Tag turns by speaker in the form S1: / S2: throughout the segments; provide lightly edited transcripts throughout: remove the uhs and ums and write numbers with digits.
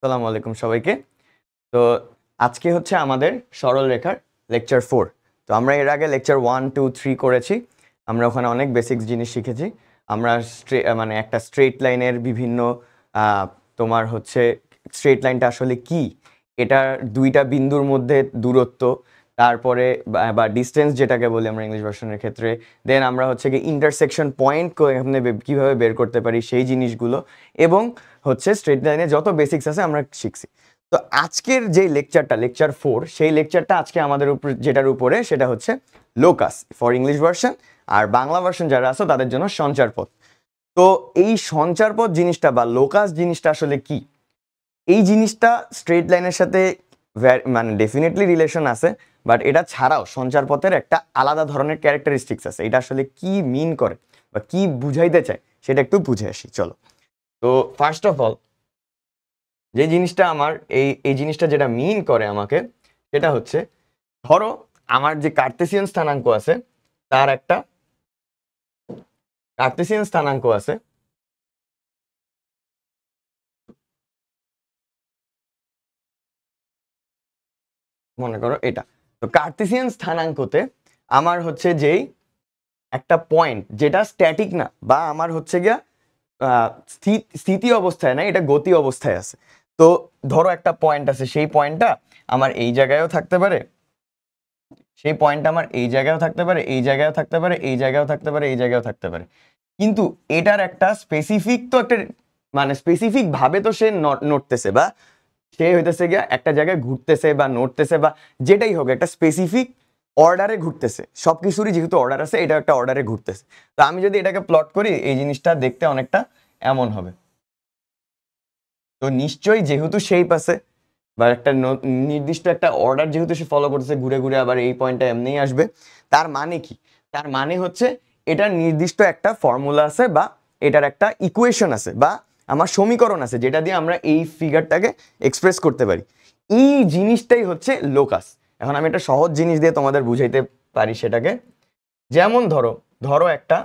S1: আসসালামু আলাইকুম সবাইকে। তো আজকে হচ্ছে আমাদের সরল রেখার লেকচার 4। তো আমরা এর আগে লেকচার 1 2 3 করেছি। আমরা ওখানে অনেক বেসিক্স জিনিস শিখেছি। আমরা মানে একটা স্ট্রেট লাইনের বিভিন্ন তোমার হচ্ছে স্ট্রেট লাইনটা আসলে কি, এটার দুইটা বিন্দুর মধ্যে দূরত্ব, তারপরে বা ডিস্টেন্স যেটাকে বলি আমরা ইংলিশ ভার্সনের ক্ষেত্রে, দেন আমরা হচ্ছে কি ইন্টারসেকশন পয়েন্ট কীভাবে বের করতে পারি সেই জিনিসগুলো, এবং হচ্ছে স্ট্রেট লাইনে যত বেসিক্স আছে আমরা শিখছি। তো আজকের যে লেকচারটা লেকচার 4, সেই লেকচারটা আজকে আমাদের উপর যেটার উপরে সেটা হচ্ছে লোকাস ফর ইংলিশ ভার্সন, আর বাংলা ভার্সন যারা আছে তাদের জন্য সঞ্চারপথ। তো এই সঞ্চারপথ জিনিসটা বা লোকাস জিনিসটা আসলে কি, এই জিনিসটা স্ট্রেট লাইনের সাথে মানে ডেফিনেটলি রিলেশন আছে, বাট এটা ছাড়াও সঞ্চারপথের একটা আলাদা ধরনের ক্যারেক্টারিস্টিক্স আছে। এটা আসলে কি মিন করে বা কি বুঝাইতে চায় সেটা একটু বুঝে আসি চলো। তো ফার্স্ট অফ অল যে জিনিসটা আমার এই জিনিসটা যেটা মিন করে আমাকে, সেটা হচ্ছে ধরো আমার যে কার্তেসিয়ান স্থানাঙ্ক আছে, তার একটা কার্তেসিয়ান স্থানাঙ্ক আছে, মনে করো এটা। তো কার্তেসিয়ান স্থানাঙ্কতে আমার হচ্ছে যেই একটা পয়েন্ট যেটা স্ট্যাটিক না, বা আমার হচ্ছে গিয়া স্থিতি অবস্থায় না, এটা গতি অবস্থায় আছে। তো ধরো একটা পয়েন্ট আছে, সেই পয়েন্টটা আমার এই জায়গায়ও থাকতে পারে, সেই পয়েন্টটা আমার এই জায়গায়ও থাকতে পারে, এই জায়গায়ও থাকতে পারে, এই জায়গায়ও থাকতে পারে, এই জায়গায়ও থাকতে পারে। কিন্তু এটার একটা স্পেসিফিক তো একটা মানে স্পেসিফিক ভাবে তো সে নড়তেছে, বা সে হইতেছে গিয়া একটা জায়গায় ঘুরতেছে বা নড়তেছে, বা যেটাই হোক একটা স্পেসিফিক অর্ডারে ঘুরতেছে। সব কিছুরই যেহেতু অর্ডার আছে, এটা একটা অর্ডারে ঘুরতেছে। তো আমি যদি এটাকে প্লট করি, এই জিনিসটা দেখতে অনেকটা এমন হবে। তো নিশ্চয়ই যেহেতু শেপ আছে বা একটা নির্দিষ্ট একটা অর্ডার যেহেতু সে ফলো করতেছে, ঘুরে ঘুরে আবার এই পয়েন্টটা এমনিই আসবে, তার মানে কি? তার মানে হচ্ছে এটার নির্দিষ্ট একটা ফর্মুলা আছে, বা এটার একটা ইকুয়েশন আছে, বা আমার সমীকরণ আছে, যেটা দিয়ে আমরা এই ফিগারটাকে এক্সপ্রেস করতে পারি। এই জিনিসটাই হচ্ছে লোকাস। এখন আমি একটা সহজ জিনিস দিয়ে তোমাদের বুঝাইতে পারি সেটাকে। যেমন ধরো ধরো একটা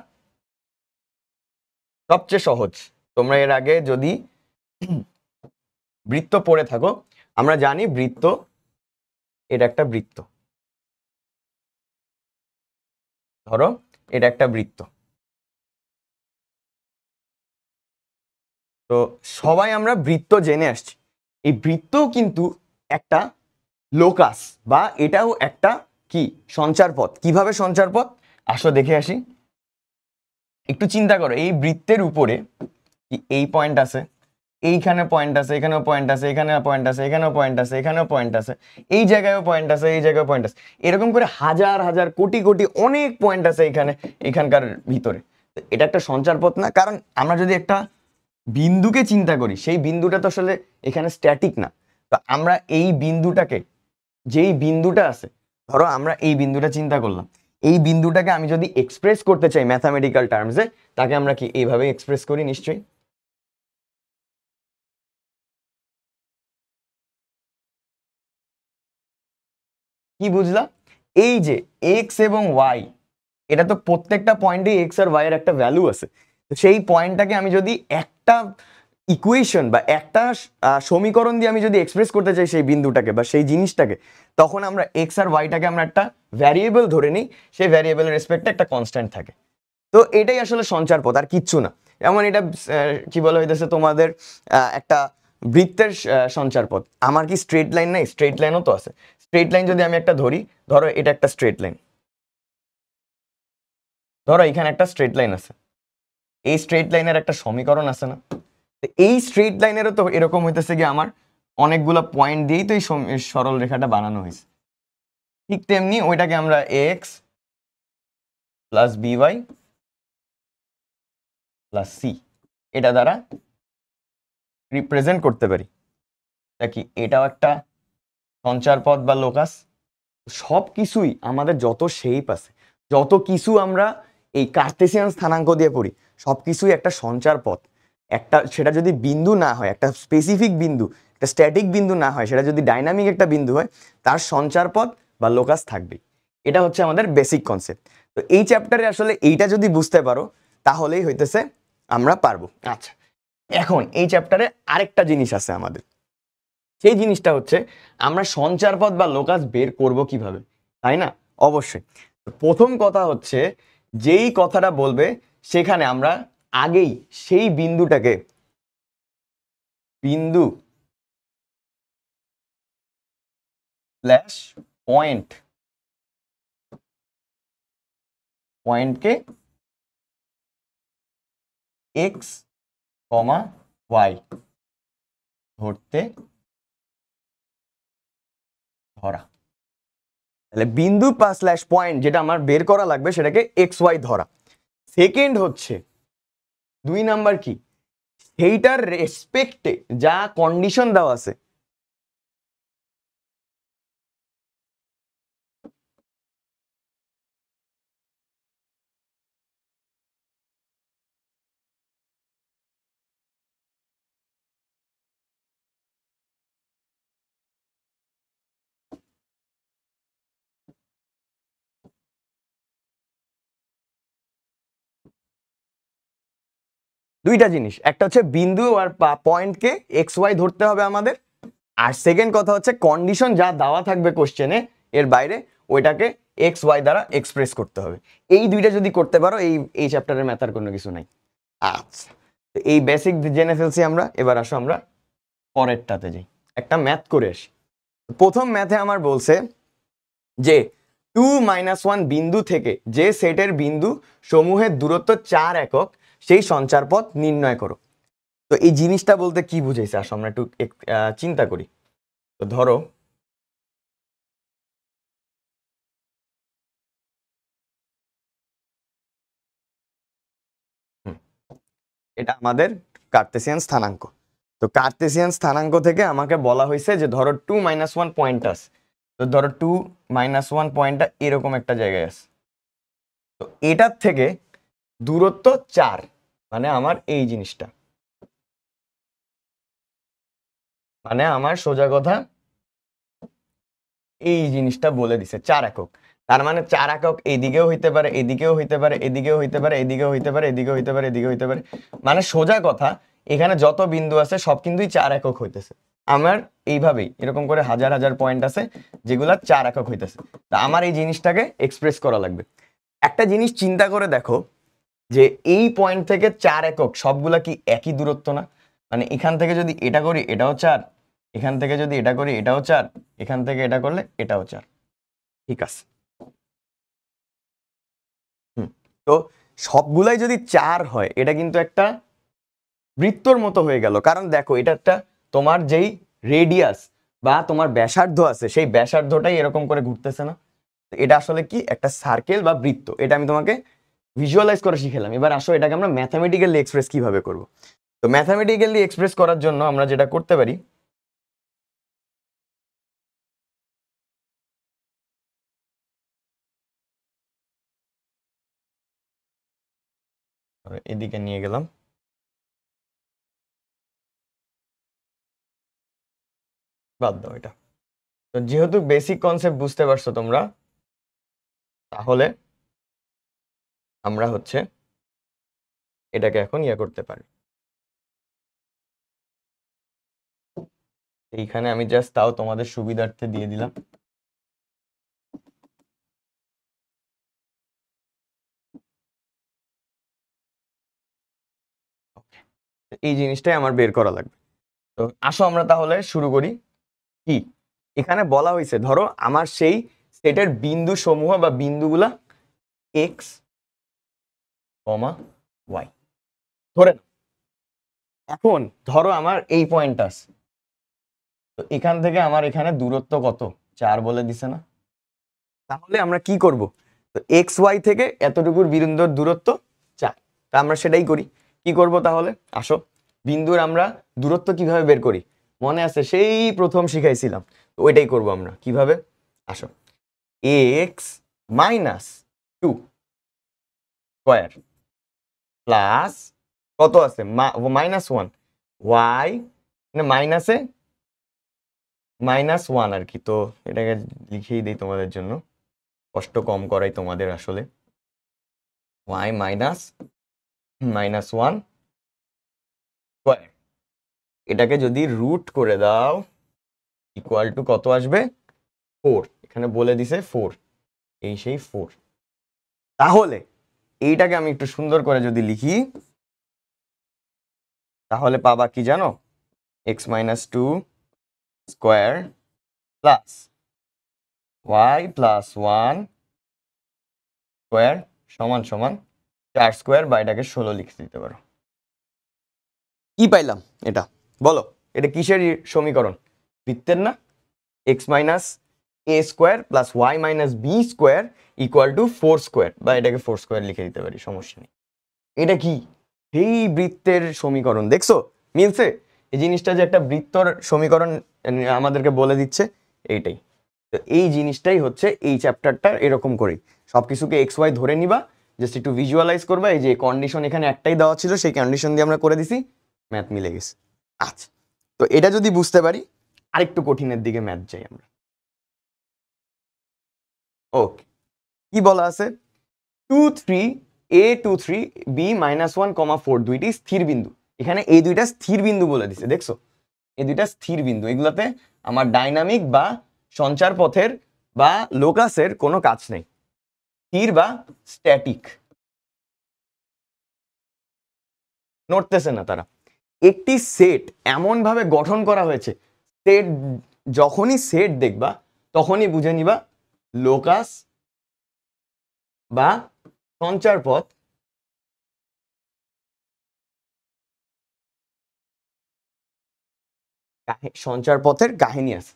S1: সবচেয়ে সহজ, তোমরা এর আগে যদি বৃত্ত পড়ে থাকো, আমরা জানি বৃত্ত, এটা একটা বৃত্ত, ধরো এটা একটা বৃত্ত। তো সবাই আমরা বৃত্ত জেনে আসছি, এই বৃত্তও কিন্তু একটা লোকাস, বা এটাও একটা কি সঞ্চারপথ। কিভাবে সঞ্চারপথ আসো দেখে আসি। একটু চিন্তা করো, এই বৃত্তের উপরে এই পয়েন্ট আছে, এইখানে পয়েন্ট আছে, এখানেও পয়েন্ট আছে, এখানে পয়েন্ট আছে, এখানেও পয়েন্ট আছে, এখানেও পয়েন্ট আছে, এই জায়গায়ও পয়েন্ট আছে, এই জায়গায় পয়েন্ট আছে, এরকম করে হাজার হাজার কোটি কোটি অনেক পয়েন্ট আছে এখানকার ভিতরে। এটা একটা সঞ্চারপথ না? কারণ আমরা যদি একটা বিন্দুকে চিন্তা করি, সেই বিন্দুটা তো আসলে এখানে স্ট্যাটিক না। তো আমরা এই বিন্দুটাকে, যেই বিন্দুটা আছে, ধরো আমরা এই বিন্দুটা চিন্তা করলাম, এই বিন্দুটাকে আমি যদি এক্সপ্রেস করতে চাই ম্যাথামেটিক্যাল টার্মসে, তাকে আমরা কি এইভাবে এক্সপ্রেস করি নিশ্চয়ই। কি বুঝলা? এই যে এক্স এবং ওয়াই, এটা তো প্রত্যেকটা পয়েন্টে এক্স আর ওয়াই এর একটা ভ্যালু আছে। তো সেই পয়েন্টটাকে আমি যদি একটা ইকুয়েশন বা একটা সমীকরণ দিয়ে আমি যদি এক্সপ্রেস করতে চাই সেই বিন্দুটাকে বা সেই জিনিসটাকে, তখন আমরা এক্স আর ওয়াইটাকে আমরা একটা ভ্যারিয়েবল ধরে নিই, সেই ভ্যারিয়েবলের রেসপেক্টে একটা কনস্ট্যান্ট থাকে। তো এটাই আসলে সঞ্চারপথ, আর কিচ্ছু না। যেমন এটা কি বলা হইতেছে তোমাদের একটা বৃত্তের সঞ্চারপথ। আমার কি স্ট্রেট লাইন নাই? স্ট্রেট লাইনও তো আছে। স্ট্রেট লাইন যদি আমি একটা ধরি, ধরো এটা একটা স্ট্রেট লাইন, ধরো এখানে একটা স্ট্রেট লাইন আছে, এই স্ট্রেট লাইনের একটা সমীকরণ আছে না? তো এই স্ট্রেট লাইনেরও তো এরকম হইতেছে কি আমার অনেকগুলো পয়েন্ট দিয়েই তো এই সরল রেখাটা বানানো হয়েছে। ঠিক তেমনি ওইটাকে আমরা x plus b y plus c এটা দ্বারা রিপ্রেজেন্ট করতে পারি। তা কি এটাও একটা সঞ্চারপথ বা লোকাস? সব কিছুই আমাদের যত শেপ আছে, যত কিছু আমরা এই কার্তেসিয়ান স্থানাঙ্ক দিয়ে পড়ি, সব কিছুই একটা সঞ্চারপথ। একটা সেটা যদি বিন্দু না হয়, একটা স্পেসিফিক বিন্দু, একটা স্ট্যাটিক বিন্দু না হয়, সেটা যদি ডাইনামিক একটা বিন্দু হয়, তার সঞ্চারপথ বা লোকাস থাকবেই। এটা হচ্ছে আমাদের বেসিক কনসেপ্ট। তো এই চ্যাপ্টারে আসলে এইটা যদি বুঝতে পারো, তাহলেই হইতেছে আমরা পারবো। আচ্ছা, এখন এই চ্যাপ্টারে আরেকটা জিনিস আছে আমাদের, সেই জিনিসটা হচ্ছে আমরা সঞ্চার পথ বা লোকাস বের করব কিভাবে, তাই না? অবশ্যই। প্রথম কথা হচ্ছে যেই কথাটা বলবে সেখানে আমরা আগেই সেই বিন্দুটাকে বিন্দু স্ল্যাশ পয়েন্টকে এক্স কমা ওয়াই ধরতে ধরা। তাহলে বিন্দু বা স্ল্যাশ পয়েন্ট যেটা আমার বের করা লাগবে সেটাকে এক্স ওয়াই ধরা। সেকেন্ড হচ্ছে 2 নাম্বার কি, সেইটার রেসপেক্টে যা কন্ডিশন দেওয়া আছে দুইটা জিনিস, একটা হচ্ছে বিন্দু আর পয়েন্টকে এক্স ওয়াই ধরতে হবে আমাদের, আর সেকেন্ড কথা হচ্ছে কন্ডিশন যা দেওয়া থাকবে কোশ্চেনে এর বাইরে ওইটাকে এক্স ওয়াই দ্বারা এক্সপ্রেস করতে হবে। এই দুইটা যদি করতে পারো এই চ্যাপ্টারের ম্যাথার কোনো কিছু নাই। আচ্ছা, তো এই বেসিক জেনে ফেলছি আমরা, এবার আসো আমরা পরেরটাতে যাই, একটা ম্যাথ করে আসি। প্রথম ম্যাথে আমার বলছে যে 2-1 বিন্দু থেকে যে সেটের বিন্দু সমূহের দূরত্ব 4 একক সেই সঞ্চার পথ নির্ণয় করো। তো এই জিনিসটা বলতে কি বুঝাইছে আসো আমরা একটু চিন্তা করি। তো ধরো এটা আমাদের কার্তেসিয়ান স্থানাঙ্ক। তো কার্তেসিয়ান স্থানাঙ্ক থেকে আমাকে বলা হয়েছে যে ধরো 2-1 পয়েন্ট আছে, তো ধরো 2-1 পয়েন্টটা এরকম একটা জায়গায় আছে, তো এটার থেকে দূরত্ব 4, মানে আমার এই জিনিসটা, মানে আমার সোজা কথা এই জিনিসটা বলে দিছে 4 একক। তার মানে 4 একক এদিকেও হইতে পারে, এদিকেও হইতে পারে, এদিকেও হইতে পারে, এদিকেও হইতে পারে, এদিকেও হইতে পারে, এদিকেও হইতে পারে, মানে সোজা কথা এখানে যত বিন্দু আছে সব কিন্তুই 4 একক হইতেছে। আমার এইভাবেই এরকম করে হাজার হাজার পয়েন্ট আছে যেগুলা 4 একক হইতেছে। তা আমার এই জিনিসটাকে এক্সপ্রেস করা লাগবে। একটা জিনিস চিন্তা করে দেখো যে এই পয়েন্ট থেকে 4 একক সবগুলা কি একই দূরত্ব না? মানে এখান থেকে যদি এটা করি এটাও 4, এখান থেকে যদি এটা করি এটাও 4, এখান থেকে এটা করলে এটাও 4, ঠিক আছে। তো সবগুলাই যদি 4 হয় এটা কিন্তু একটা বৃত্তর মতো হয়ে গেল, কারণ দেখো এটা একটা তোমার যেই রেডিয়াস বা তোমার ব্যাসার্ধ আছে সেই ব্যাসার্ধটাই এরকম করে ঘুরতেছে না? এটা আসলে কি একটা সার্কেল বা বৃত্ত, এটা আমি তোমাকে ভিজুয়ালাইজ করে শিখালাম। এবার আসো এটাকে আমরা ম্যাথামেটিক্যালি এক্সপ্রেস কিভাবে করব। তো ম্যাথামেটিক্যালি এক্সপ্রেস করার জন্য আমরা যেটা করতে পারি, এদিকে নিয়ে গেলাম, বাদ দাও এটা। তো যেহেতু বেসিক কনসেপ্ট বুঝতে পারছো তোমরা, তাহলে আমরা হচ্ছে এটাকে এখন করতে পারি। এইখানে আমি জাস্ট তাও তোমাদের সুবিধার্থে দিয়ে দিলাম। এই জিনিসটাই আমার বের করা লাগবে। তো আসো আমরা তাহলে শুরু করি। কি এখানে বলা হয়েছে, ধরো আমার সেই সেটের বিন্দু সমূহ বা বিন্দুগুলা এক্স কমা ওয়াই ধরে নাও। এখন ধরো আমার এই পয়েন্ট আছে, তো এখান থেকে আমার এখানে দূরত্ব কত 4 বলে দিছে না? তাহলে আমরা কি করব, তো এক্স ওয়াই থেকে এতটুকুর বিন্দুর দূরত্ব 4, তা আমরা সেটাই করি। কি করব তাহলে, আসো বিন্দুর আমরা দূরত্ব কিভাবে বের করি মনে আছে, সেই প্রথম শিখাইছিলাম, তো ওইটাই করব আমরা। কিভাবে, আসো এক্স মাইনাস 2 স্কোয়ার প্লাস কত আছে -1 ওয়াই, মাইনাসে -1 আর কি। তো এটাকে লিখেই দিই তোমাদের জন্য, কষ্ট কম করাই তোমাদের আসলে। y মাইনাস -1 স্কোয়ার, এটাকে যদি রুট করে দাও ইকুয়াল টু কত আসবে 4, এখানে বলে দিছে 4, এই সেই 4। তাহলে এইটাকে আমি একটু সুন্দর করে যদি লিখি তাহলে পাবা কি জানো, x minus 2 square plus y plus 1 square সমান সমান 4 স্কোয়ার, বা এটাকে 16 লিখে দিতে পারো। কি পাইলাম এটা বলো, এটা কিসের সমীকরণ? বৃত্তের না? x minus a square plus y minus B square equal to 4 square, বা এটাকে 4 স্কোয়ার লিখে দিতে পারি, সমস্যা নেই। এটা কি এই বৃত্তের সমীকরণ, দেখছো মিলছে? এই জিনিসটা যে একটা বৃত্তর সমীকরণ আমাদেরকে বলে দিচ্ছে, এইটাই। তো এই জিনিসটাই হচ্ছে এই চ্যাপ্টারটা, এরকম করেই সবকিছুকে এক্স ওয়াই ধরে নিবা, জাস্ট একটু ভিজুয়ালাইজ করবা। এই যে কন্ডিশন এখানে একটাই দেওয়া ছিল, সেই কন্ডিশন দিয়ে আমরা করে দিছি, ম্যাথ মিলে গেছে। আচ্ছা, তো এটা যদি বুঝতে পারি, আরেকটু কঠিনের দিকে ম্যাথ যাই আমরা। ওকে, কি বলা আছে? 2 3 a 2 3 b মাইনাস 1 কমা 4 দুইটি স্থির বিন্দু। এখানে এই দুইটা স্থির বিন্দু বলে দিছে, দেখছো? এই দুইটা স্থির বিন্দু, এগুলাতে আমার ডাইনামিক বা সঞ্চার পথের বা লোকাসের কোনো কাজ নেই, স্থির বা স্ট্যাটিক, নড়তেছে না তারা। একটি সেট এমন ভাবে গঠন করা হয়েছে, সেট যখনই সেট দেখবা তখনই বুঝে নিবা লোকাস বা সঞ্চার পথ সঞ্চার পথের কাহিনী আছে।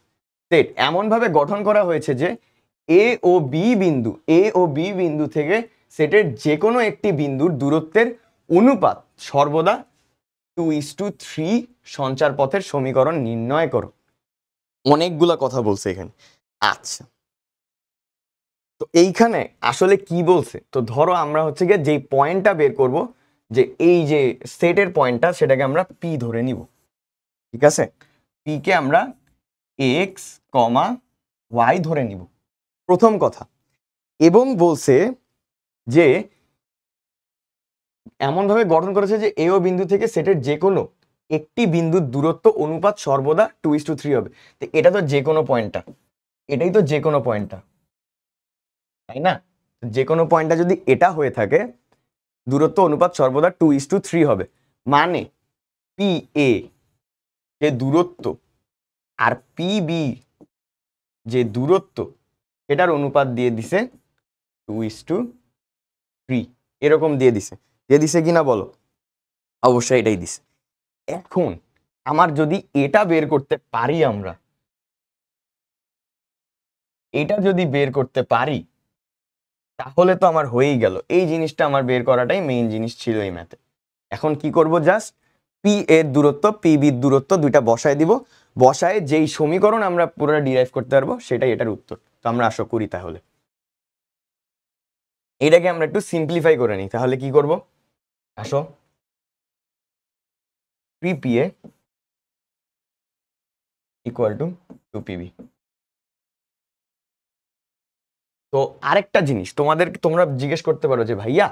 S1: সেট এমন ভাবে গঠন করা হয়েছে যে এ ও বি বিন্দু থেকে সেটের যে কোনো একটি বিন্দুর দূরত্বের অনুপাত সর্বদা 2:3 সঞ্চার পথের সমীকরণ নির্ণয় করো। অনেকগুলা কথা বলছে এখানে। আচ্ছা, তো এইখানে আসলে কি বলছে? তো ধরো আমরা হচ্ছে গিয়ে যেই পয়েন্টটা বের করব, যে এই যে সেটের পয়েন্টটা, সেটাকে আমরা পি ধরে নিব, ঠিক আছে? পি কে আমরা এক্স কমা ওয়াই ধরে নিব, প্রথম কথা। এবং বলছে যে এমনভাবে গঠন করেছে যে এ ও বিন্দু থেকে সেটের যে কোনো একটি বিন্দুর দূরত্ব অনুপাত সর্বদা 2:3 হবে। তো এটা তো যে কোনো পয়েন্টটা, এটাই তো যে কোনো পয়েন্টটা, তাই না? যে কোনো পয়েন্টটা যদি এটা হয়ে থাকে, দূরত্ব অনুপাত সর্বদা 2:3 হবে। মানে পি এ যে দূরত্ব আর পি বি যে দূরত্ব, এটার অনুপাত দিয়ে দিছে 2:3, এরকম দিয়ে দিছে কিনা বলো? অবশ্যই এটাই দিছে। এখন আমার যদি এটা বের করতে পারি, আমরা এটা যদি বের করতে পারি, তাহলে তো আমার হয়েই গেল। এই জিনিসটা আমার বের করাটাই মেইন জিনিস ছিল এই ম্যাথে। এখন কি করব? জাস্ট পি এর দূরত্ব, পি বির দূরত্ব দুইটা বসায় দিব, বসায় যেই সমীকরণ আমরা পুরোটা ডিরাইভ করতে পারবো, সেটাই এটার উত্তর। তো আমরা আশা করি তাহলে এটাকে আমরা একটু সিম্পলিফাই করে নিই। তাহলে কি করব? আসো, 3pa ইকুয়াল টু 2pb। তো আরেকটা জিনিস তোমরা জিজ্ঞেস করতে পারো যে ভাইয়া,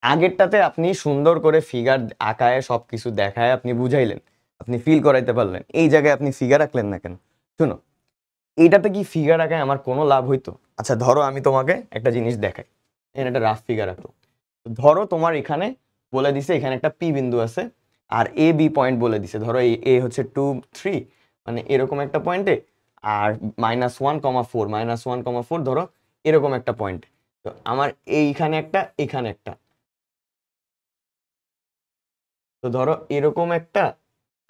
S1: আগেরটাতে আপনি সুন্দর করে ফিগার আঁকায় সবকিছু দেখায় আপনি বুঝাইলেন, আপনি ফিল করাইতে পারলেন, এই জায়গায় আপনি ফিগার আঁকলেন না কেন? শুনো, এইটাতে কি ফিগার আঁকায় আমার কোনো লাভ হইতো? আচ্ছা, ধরো আমি তোমাকে একটা জিনিস দেখাই, এখানে একটা রাফ ফিগার আঁকলো। ধরো তোমার এখানে বলে দিছে এখানে একটা পি বিন্দু আছে, আর এ বি পয়েন্ট বলে দিছে। ধরো এ হচ্ছে 2 3, মানে এরকম একটা পয়েন্টে, আর -1,4 -1,4 ধরো এরকম একটা পয়েন্ট। তো আমার এইখানে একটা, এখানে একটা, তো ধরো এরকম একটা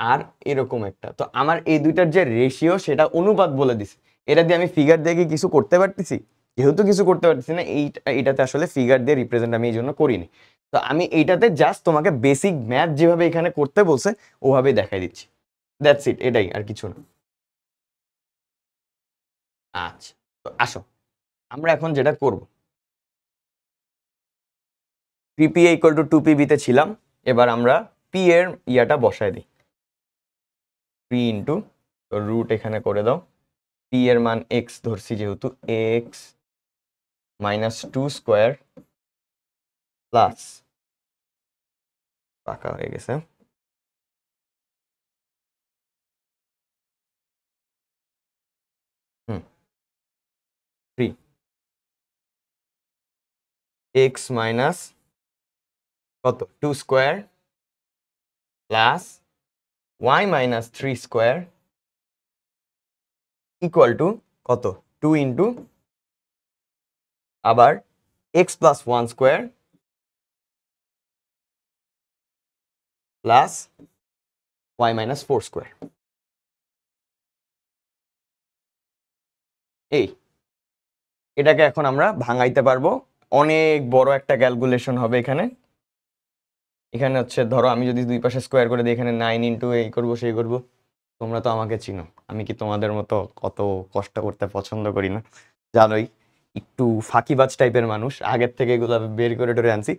S1: আর এরকম একটা। তো আমার এই দুইটার যে রেশিও, সেটা অনুপাত বলে দিছে। এটা দিয়ে আমি ফিগার দিয়ে কি কিছু করতে পারতেছি? যেহেতু কিছু করতে পারতেছি না, এইটাতে আসলে ফিগার দিয়ে রিপ্রেজেন্ট আমি এই জন্য করিনি। তো আমি এইটাতে জাস্ট তোমাকে বেসিক ম্যাথ যেভাবে এখানে করতে বলছে ওভাবেই দেখাই দিচ্ছি। দ্যাটস ইট, এটাই, আর কিছু না। আচ্ছা, তো আসো আমরা এখন যেটা করব, 3pa ইকুয়াল টু 2pb তে ছিলাম, এবার আমরা পি এর ইয়াটা বসায় দিই, 3 ইন্টু রুট এখানে করে দাও, পি এর মান এক্স ধরছি যেহেতু, এক্স -2 স্কোয়ার প্লাস, পাকা হয়ে গেছে, এক্স মাইনাস কত 2 square plus y minus 3 square equal to কত 2 ইন্টু আবার x plus 1 square plus y minus 4 square. এটাকে এখন আমরা ভাঙাইতে পারবো, অনেক বড় একটা ক্যালকুলেশন হবে এখানে। এখানে হচ্ছে ধরো আমি যদি দুই পাশে স্কোয়ার করে দিই, এখানে 9 ইন্টু এই করবো সেই করবো। তোমরা তো আমাকে চিনো, আমি কি তোমাদের মতো কত কষ্ট করতে পছন্দ করি না, জানোই একটু ফাঁকিবাজ টাইপের মানুষ, আগের থেকে এগুলো বের করে টরে আনছি।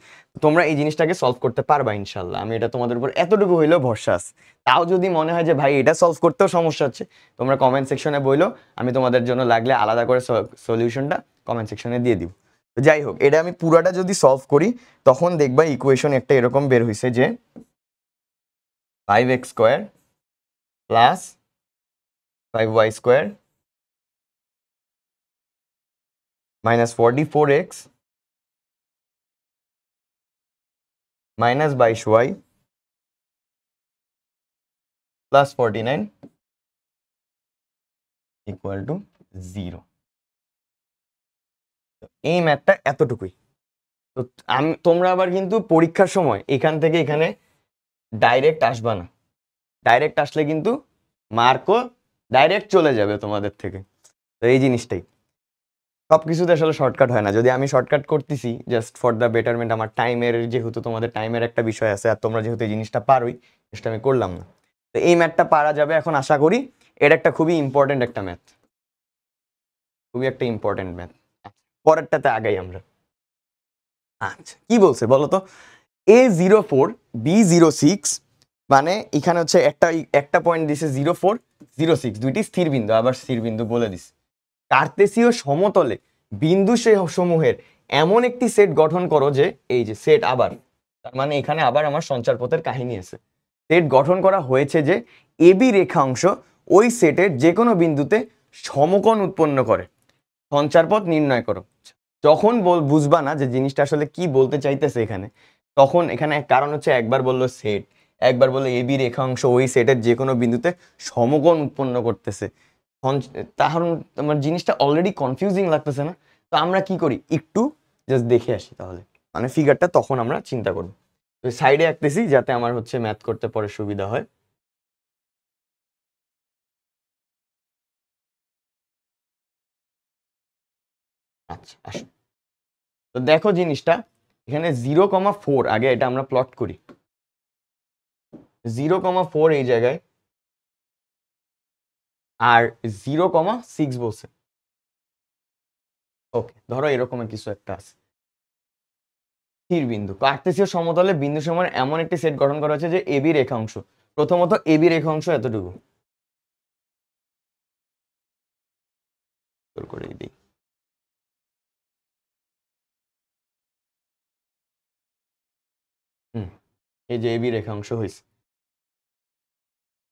S1: তোমরা এই জিনিসটাকে সলভ করতে পারবা ইনশাল্লাহ, আমি এটা তোমাদের উপর এতটুকু হইলেও ভরসা আছে। তাও যদি মনে হয় যে ভাই এটা সলভ করতেও সমস্যা হচ্ছে, তোমরা কমেন্ট সেকশনে বইলো, আমি তোমাদের জন্য লাগলে আলাদা করে সলিউশনটা কমেন্ট সেকশনে দিয়ে দিব। তো যাই হোক, এটা আমি পুরাটা যদি সলভ করি তখন দেখবা ইকুয়েশন একটা এরকম বের হয়েছে যে 5x square plus 5y square minus 44x minus 22y plus 49 equal to 0। এই ম্যাথটা এতটুকুই। তো তোমরা আবার কিন্তু পরীক্ষার সময় এখান থেকে এখানে ডাইরেক্ট আসবা না, ডাইরেক্ট আসলে কিন্তু মার্কও ডাইরেক্ট চলে যাবে তোমাদের থেকে। তো এই জিনিসটাই, সব কিছুতে আসলে শর্টকাট হয় না। যদি আমি শর্টকাট করতেছি জাস্ট ফর দ্য বেটারমেন্ট, আমার টাইমের যেহেতু তোমাদের টাইমের একটা বিষয় আছে, আর তোমরা যেহেতু এই জিনিসটা পারোই, সেটা আমি করলাম না। তো এই ম্যাথটা পারা যাবে এখন আশা করি। এটা একটা খুবই ইম্পর্টেন্ট একটা ম্যাথ, খুবই একটা ইম্পর্টেন্ট ম্যাথ। পরেরটাতে আগাই আমরা। আচ্ছা কি বলছে বলো তো, A04 B06, মানে এখানে হচ্ছে একটা পয়েন্ট দিছে 04 06, দুইটি স্থির বিন্দু, আবার স্থির বিন্দু বলে দিছে। কার্তেসীয় সমতলে বিন্দু সমূহের এমন একটি সেট গঠন করো যে, এই যে সেট, আবার তার মানে এখানে আবার আমার সঞ্চারপথের কাহিনী আছে। সেট গঠন করা হয়েছে যে এবি রেখাংশ ওই সেটের যে কোনো বিন্দুতে সমকোণ উৎপন্ন করে, সঞ্চারপথ নির্ণয় করো। যখন বুঝবা না যে জিনিসটা আসলে কি বলতে চাইতেছে এখানে, তখন এখানে কারণ হচ্ছে একবার বললো সেট, একবার বললো এবি রেখাংশ ওই সেটের যে কোনো বিন্দুতে সমকোণ উৎপন্ন করতেছে, তাহলে আমার জিনিসটা অলরেডি কনফিউজিং লাগতেছে না? তো আমরা কি করি, একটু জাস্ট দেখে আসি তাহলে, মানে ফিগারটা তখন আমরা চিন্তা করব। তো সাইডে আঁকতেছি যাতে আমার হচ্ছে ম্যাথ করতে পরে সুবিধা হয়। আচ্ছা আসো, তো দেখো জিনিসটা এখানে 0,4, আগে এটা আমরা প্লট করি। 0,4 এই জায়গায়, আর 0,6 বলছে। ওকে, ধরো এরকম কিছু একটা আছে স্থির বিন্দু। কার্তেসীয় সমতলে বিন্দু সমূহের এমন একটি সেট গঠন করা হয়েছে যে এবি রেখাংশ, প্রথমত এবি রেখাংশ এতটুকু করে দিই। এই যে এবি রেখাংশ হয়েছে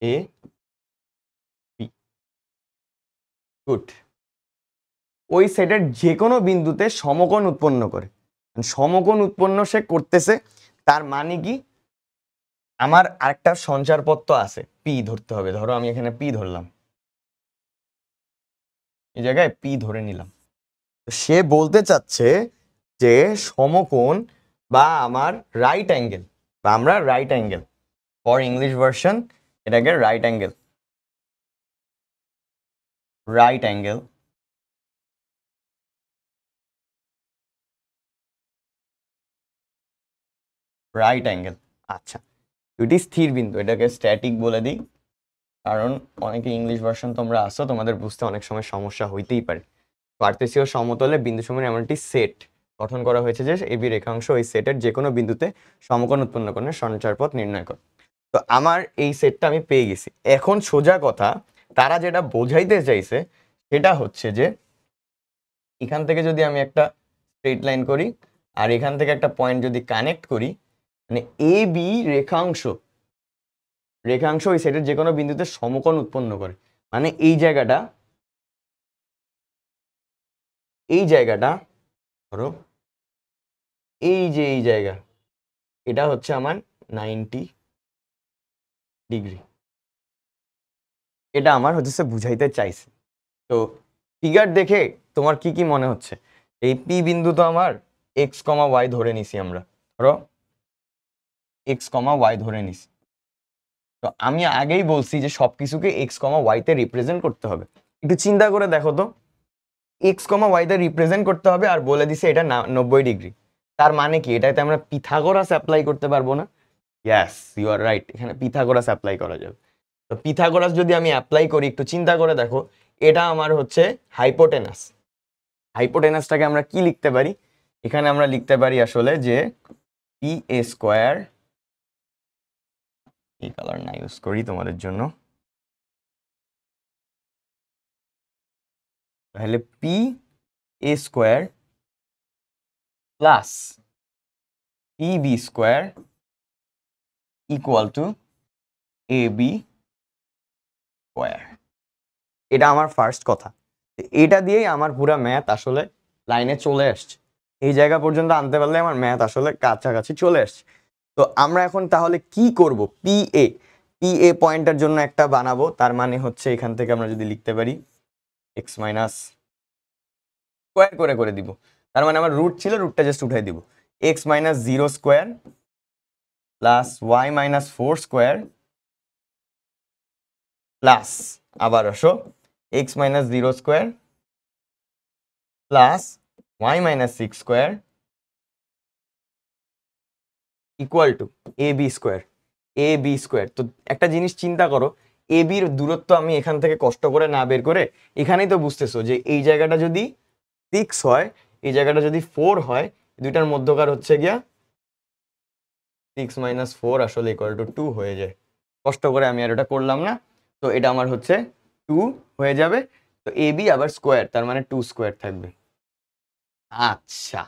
S1: এ বি, গুড। ওই সেটের যে কোনো বিন্দুতে সমকোণ উৎপন্ন করে, সমকোণ উৎপন্ন সে করতেছে, তার মানে কি আমার আরেকটা সঞ্চারপথ তো আছে, পি ধরতে হবে। ধরো আমি এখানে পি ধরলাম, এই জায়গায় পি ধরে নিলাম। সে বলতে চাচ্ছে যে সমকোণ বা আমার রাইট অ্যাঙ্গেল, বা আমরা right angle, for English version এটাকে right angle, right angle right angle. আচ্ছা, দুটি স্থির বিন্দু, এটাকে স্ট্যাটিক বলে দিই, কারণ অনেকে ইংলিশ ভার্সন তোমরা আসো, তোমাদের বুঝতে অনেক সময় সমস্যা হইতেই পারে। কার্তেসীয় সমতলে বিন্দু সমূহের এমন একটি সেট গঠন করা হয়েছে যে এবি রেখাংশ ওই সেটের যে কোনো বিন্দুতে সমকোণ উৎপন্ন করে সঞ্চারপথ নির্ণয় করে। তো আমার এই সেটটা আমি পেয়ে গেছি। এখন সোজা কথা, তারা যেটা বোঝাইতে চাইছে সেটা হচ্ছে যে এখান থেকে যদি আমি একটা স্ট্রেট লাইন করি আর এখান থেকে একটা পয়েন্ট যদি কানেক্ট করি, মানে এ বি রেখাংশ ওই সেটের যে কোনো বিন্দুতে সমকোণ উৎপন্ন করে, মানে এই জায়গাটা ধরো এই যে এই জায়গা, এটা হচ্ছে আমার 90 ডিগ্রি। এটা আমার হচ্ছে বুঝাইতে চাইছে। তো ফিগার দেখে তোমার কি কি মনে হচ্ছে? এই পি বিন্দু তো আমার এক্স কমা ওয়াই ধরে নিছি আমরা, ধরো এক্স কমা ওয়াই ধরে নিছি। তো আমি আগেই বলছি যে সবকিছুকে এক্স কমা ওয়াইতে রিপ্রেজেন্ট করতে হবে। একটু চিন্তা করে দেখো তো, এক্স কমা ওয়াইতে রিপ্রেজেন্ট করতে হবে আর বলে দিছে এটা 90 ডিগ্রি। তার মানে কি এটাতে আমরা পিথাগোরাস অ্যাপ্লাই করতে পারবো না? ইয়েস, ইউ আর রাইট, এখানে পিথাগোরাস অ্যাপ্লাই করা যাবে। তো পিথাগোরাস যদি আমি অ্যাপ্লাই করি, একটু চিন্তা করে দেখো, এটা আমার হচ্ছে হাইপোটেনাস। হাইপোটেনাসটাকে আমরা কি লিখতে পারি? এখানে আমরা লিখতে পারি আসলে যে পি এ স্কোয়ার, এই কালার না ইউজ করি তোমাদের জন্য, তাহলে P A square plus P B square equal to A B square. এটা আমার ফার্স্ট কথা। এটা দিয়েই আমার পুরো ম্যাথ আসলে লাইনে চলে আসছে। এই জায়গা পর্যন্ত আনতে পারলে আমার ম্যাথ আসলে কাছাকাছি চলে আসছে। তো আমরা এখন তাহলে কি করব? পি এ পয়েন্টের জন্য একটা বানাবো। তার মানে হচ্ছে এখান থেকে আমরা যদি লিখতে পারি এক্স মাইনাস স্কোয়ার করে দিব। তার মানে আমার রুট ছিল, রুটটা জাস্ট উঠাই দিব। X minus 0 square plus y minus 4 square plus আবার আসো x minus 0 square plus y minus 6 square equal to A B square. তো একটা জিনিস চিন্তা করো, এ বির দূরত্ব আমি এখান থেকে কষ্ট করে না বের করে, এখানেই তো বুঝতেছো যে এই জায়গাটা যদি 6 হয়, এই জায়গাটা যদি 4 হয়, দুইটার মধ্যকার হচ্ছে গিয়া 6 মাইনাস 4 আসলে ইকুয়াল টু 2 হয়ে যায়। কষ্ট করে আমি আর এটা করলাম না, তো এটা আমার হচ্ছে 2 হয়ে যাবে। তো এ বি আবার স্কোয়ার, তার মানে 2 স্কোয়ার থাকবে। আচ্ছা,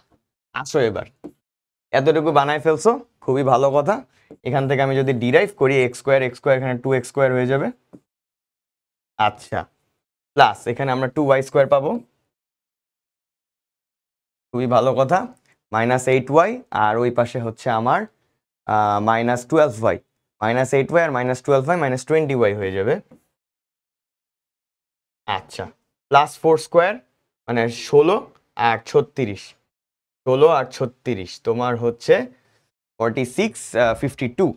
S1: আসো এবার এতটুকু বানায় ফেলছো, খুবই ভালো কথা। এখান থেকে আমি যদি ডিরাইভ করি এক্স স্কোয়ার এখানে 2x স্কোয়ার হয়ে যাবে। আচ্ছা, প্লাস এখানে আমরা 2y স্কোয়ার পাবো, খুবই ভালো কথা। মাইনাস 8y আর ওই পাশে হচ্ছে আমার মাইনাস 12y, মাইনাস 8y আর মাইনাস 12y মাইনাস 20y হয়ে যাবে। আচ্ছা, প্লাস 4 স্কোয়ার মানে 16 আর 36, 16 আর 36 তোমার হচ্ছে 46, 52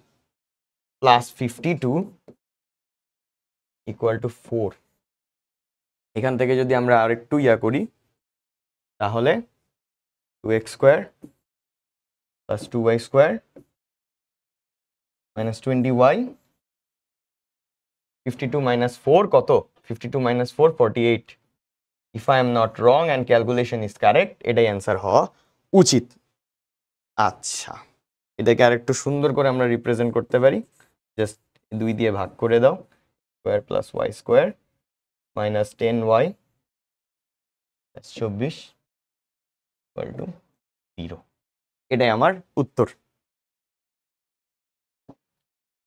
S1: প্লাস 52 ইকুয়াল টু 4। এখান থেকে যদি আমরা আরেকটু করি, তাহলে 2x square plus 2y square minus 20y, 52 minus 4 কত? 52 minus 4 48। If I am not wrong and calculation is correct, এটাই অ্যান্সার হওয়া উচিত। আচ্ছা, এটাকে আরেকটু সুন্দর করে আমরা রিপ্রেজেন্ট করতে পারি। জাস্ট 2 দিয়ে ভাগ করে দাও, square plus y square minus 10y 24 equal to 0। এটাই আমার উত্তর।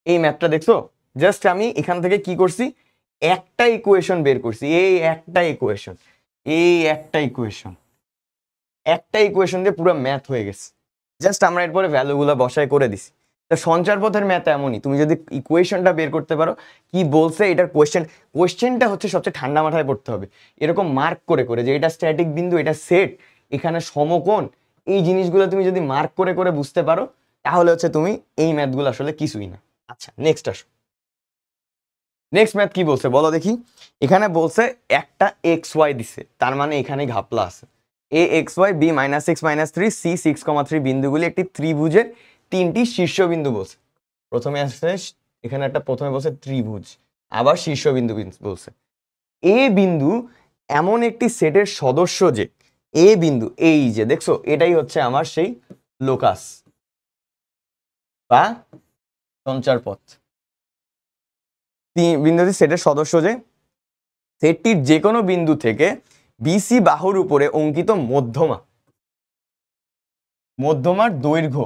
S1: এই ম্যাথটা দেখছো? জাস্ট আমি এখান থেকে কি করছি, একটা ইকুয়েশন বের করছি। একটা ইকুয়েশন দিয়ে পুরো ম্যাথ হয়ে গেছে। জাস্ট আমরা এরপরে ভ্যালুগুলো বসায় করে দিছি। তা সঞ্চার পথের ম্যাথ এমনই, তুমি যদি ইকুয়েশনটা বের করতে পারো, কি বলছে এটার কোয়েশ্চেনটা হচ্ছে সবচেয়ে ঠান্ডা মাথায় পড়তে হবে। এরকম মার্ক করে যে এটা স্ট্যাটিক বিন্দু, এটা সেট, এখানে সমকোণ, এই জিনিসগুলো তুমি যদি মার্ক করে বুঝতে পারো, তাহলে হচ্ছে তুমি এই ম্যাথগুলো আসলে কিছুই না। আচ্ছা, নেক্সট আসো। নেক্সট ম্যাথ কি বলছে বলো দেখি। এখানে বলছে একটা এক্স ওয়াই দিছে, তার মানে এখানে ঘাপলা আছে। A x y B minus x minus 3 C 6,3 বিন্দুগুলি একটি ত্রিভুজের 3টি শীর্ষবিন্দু বলছে। প্রথমে আসছে এখানে একটা, প্রথমে বলছে ত্রিভুজ, আবার শীর্ষবিন্দু বলছে। এ বিন্দু এমন একটি সেটের সদস্য যে, এ বিন্দু এই যে দেখছো, এটাই হচ্ছে আমার সেই লোকাস বা সঞ্চার পথ। বিন্দুটি সেটের সদস্য যে, সেটটির যে কোনো বিন্দু থেকে বিসি বাহুর উপরে অঙ্কিত মধ্যমার দৈর্ঘ্য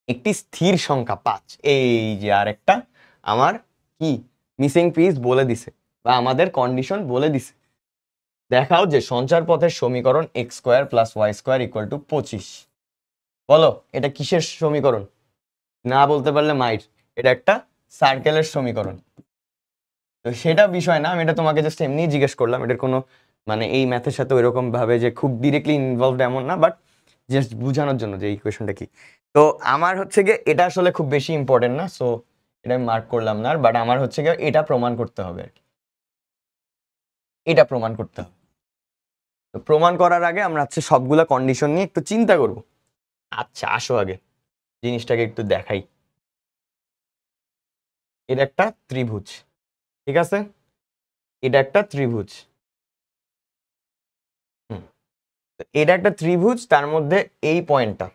S1: একটি স্থির সংখ্যা 5। এই যে আরেকটা আমার কি মিসিং পিস বলে দিছে, বা আমাদের কন্ডিশন বলে দিছে। দেখাও যে সঞ্চার পথের সমীকরণ x square plus y square equal to 25। বলো এটা কিসের সমীকরণ? না বলতে পারলে মাইর। এটা একটা সার্কেলের সমীকরণ। তো সেটা বিষয় না, আমি এটা তোমাকে জাস্ট এমনি জিজ্ঞেস করলাম, এটার কোনো মানে এই ম্যাথের সাথে ওইরকম ভাবে যে খুব ডিরেক্টলি ইনভলভড এমন না, বাট জাস্ট বোঝানোর জন্য যে এই কোয়েশনটা কি। তো আমার হচ্ছে গিয়ে এটা আসলে খুব বেশি ইম্পর্টেন্ট না, সো এটা আমি মার্ক করলাম না, বাট আমার হচ্ছে গিয়ে এটা প্রমাণ করতে হবে আর কি, এটা প্রমাণ করতে হবে। তো প্রমাণ করার আগে আমরা হচ্ছে সবগুলা কন্ডিশন নিয়ে একটু চিন্তা করব। আচ্ছা আসো আগে জিনিসটাকে একটু দেখাই। এটা একটা ত্রিভুজ, ঠিক আছে, এটা একটা ত্রিভুজ। এটা একটা ত্রিভুজ, তার মধ্যে এই পয়েন্টটা,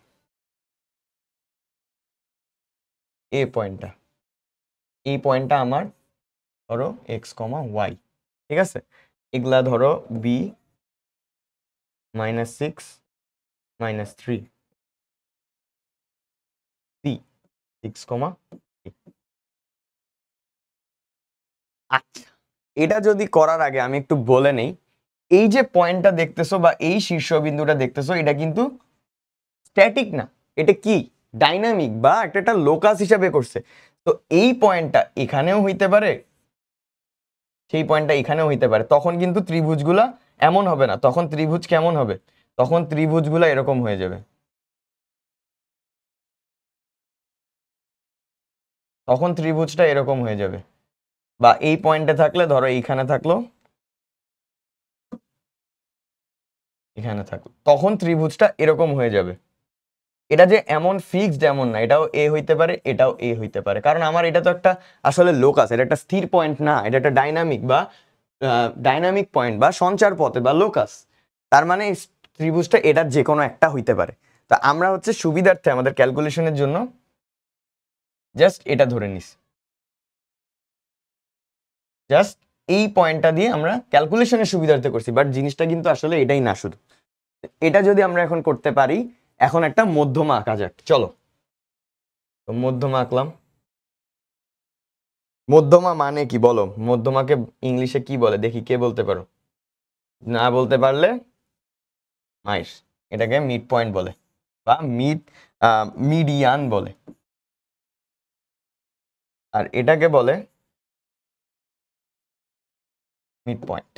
S1: এই পয়েন্টটা আমার ধরো এক্স কমা ওয়াই, ঠিক আছে, এগুলা ধরো বি -6 -3 সি 6, আচ্ছা এটা যদি করার আগে আমি একটু বলে নেই, এই যে পয়েন্টটা দেখতেছো বা এই শীর্ষবিন্দুটা দেখতেছো, এটা কিন্তু স্ট্যাটিক না, এটা কি ডাইনামিক বা একটা লোকাস হিসাবে করছে। তো এই পয়েন্টটা এখানেও হইতে পারে, সেই পয়েন্টটা এখানেও হইতে পারে, তখন কিন্তু ত্রিভুজগুলা এমন হবে না, তখন ত্রিভুজ কেমন হবে, তখন ত্রিভুজগুলা এরকম হয়ে যাবে, তখন ত্রিভুজটা এরকম হয়ে যাবে। বা এই পয়েন্টে থাকলে ধরো এইখানে থাকলো, এখানে থাকলো, তখন ত্রিভুজটা এরকম হয়ে যাবে। এটা যে এমন ফিক্সড এমন না, এটাও এ হইতে পারে, এটাও এ হইতে পারে, কারণ আমার এটা তো একটা আসলে লোকাস, এটা একটা স্থির পয়েন্ট না, এটা একটা ডাইনামিক পয়েন্ট বা সঞ্চার পথে বা লোকাস। তার মানে ত্রিভুজটা এটার যে কোনো একটা হইতে পারে। তা আমরা হচ্ছে সুবিধার্থে আমাদের ক্যালকুলেশনের জন্য জাস্ট এটা ধরে নিস, জাস্ট এই পয়েন্টটা দিয়ে আমরা ক্যালকুলেশনের সুবিধার্থে করছি, বাট জিনিসটা কিন্তু আসলে এটাই না শুধু। এটা যদি আমরা এখন করতে পারি, এখন একটা মধ্যমা আঁকা যাক, চলো। তো মধ্যমা আঁকলাম। মধ্যমা মানে কি বলো, মধ্যমাকে ইংলিশে কি বলে দেখি, কে বলতে পারো? না বলতে পারলে মাইস। এটাকে মিড পয়েন্ট বলে বা মিডিয়ান বলে, আর এটাকে বলে মিড পয়েন্ট।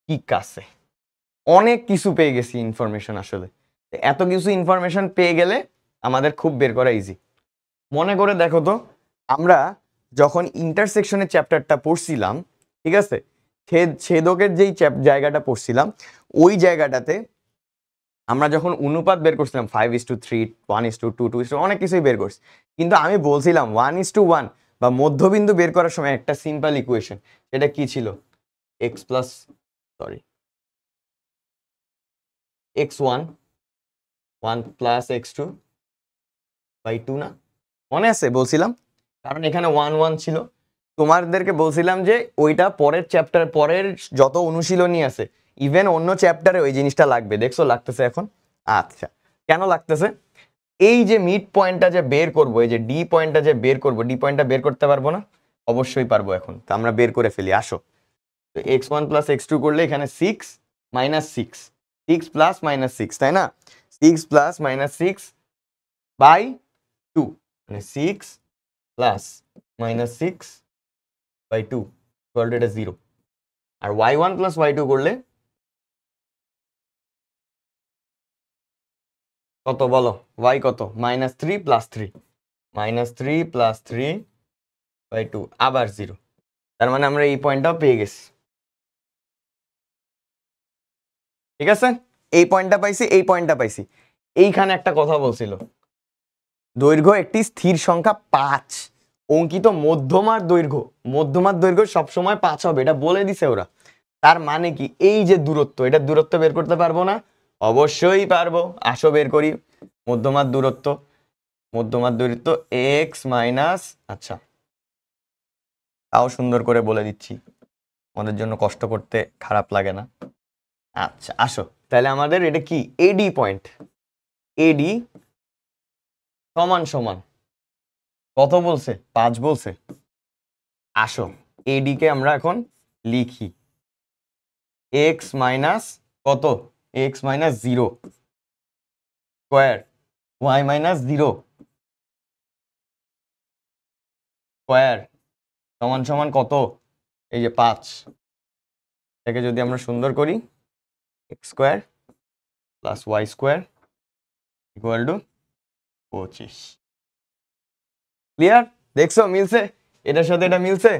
S1: ঠিক আছে, অনেক কিছু পেয়ে গেছি ইনফরমেশন আসলে। এত কিছু ইনফরমেশন পেয়ে গেলে আমাদের খুব বের করা ইজি। মনে করে দেখো তো, আমরা যখন ইন্টারসেকশনের চ্যাপ্টারটা পড়ছিলাম, ঠিক আছে, ছেদকের যেই জায়গাটা পড়ছিলাম, ওই জায়গাটাতে আমরা যখন অনুপাত বের করছিলাম 5:3, 1:2, 2:2, অনেক কিছুই বের করছি, কিন্তু আমি বলছিলাম 1:1 বা মধ্যবিন্দু বের করার সময় একটা সিম্পল ইকুয়েশন, সেটা কি ছিল, x1 1 + x2/2 না, মনে আছে বলছিলাম, কারণ এখানে 1 ছিল। তোমাদেরকে বলছিলাম যে ওইটা পরের চ্যাপ্টার, পরের যত অনুশীলনী আছে, ইভেন অন্য চ্যাপ্টারে ওই জিনিসটা লাগবে, দেখছো লাগতেছে এখন। আচ্ছা কেন লাগতেছে, এই যে মিড পয়েন্টটা যে বের করবো, এই যে ডি পয়েন্টটা যে বের করবো, ডি পয়েন্টটা বের করতে পারবো না? অবশ্যই পারবো, এখন তো আমরা বের করে ফেলি, আসো। তো x1 + x2 করলে এখানে 6 - 6, 6 + -6, তাই না, 6 + -6/2, মানে 6 + -6/2 এটা 0। আর y1 + y2 করলে কত বলো, y কত, -3 + 3, -3 + 3/2 আবার 0। তার মানে আমরা এই পয়েন্টটাও পেয়ে গেছি, ঠিক আছে, এই পয়েন্টটা পাইছি, এই পয়েন্টটা পাইছি। এইখানে একটা কথা বলছিল, দৈর্ঘ্য একটি স্থির সংখ্যা 5, অঙ্কিত মধ্যমার দৈর্ঘ্য সবসময় 5 হবে, এটা বলে দিছে ওরা। তার মানে কি, এই যে দূরত্ব, এটা দূরত্ব বের করতে পারবো না? অবশ্যই পারবো, আসো বের করি। মধ্যমার দূরত্ব এক্স মাইনাস, আচ্ছা তাও সুন্দর করে বলে দিচ্ছি, আমাদের জন্য কষ্ট করতে খারাপ লাগে না। আচ্ছা আসো, তাহলে আমাদের এটা কি, এডি পয়েন্ট, এডি সমান সমান কত বলছে, 5 বলছে। আসো এডি কে আমরা এখন লিখি, এক্স মাইনাস কত, x minus 0 square y minus 0 square সমান সমান কত? এই যে 5। এটাকে যদি আমরা সুন্দর করি, x square plus y square equal to 25। Clear? দেখছো মিলছে? এটার সাথে এটা মিলছে,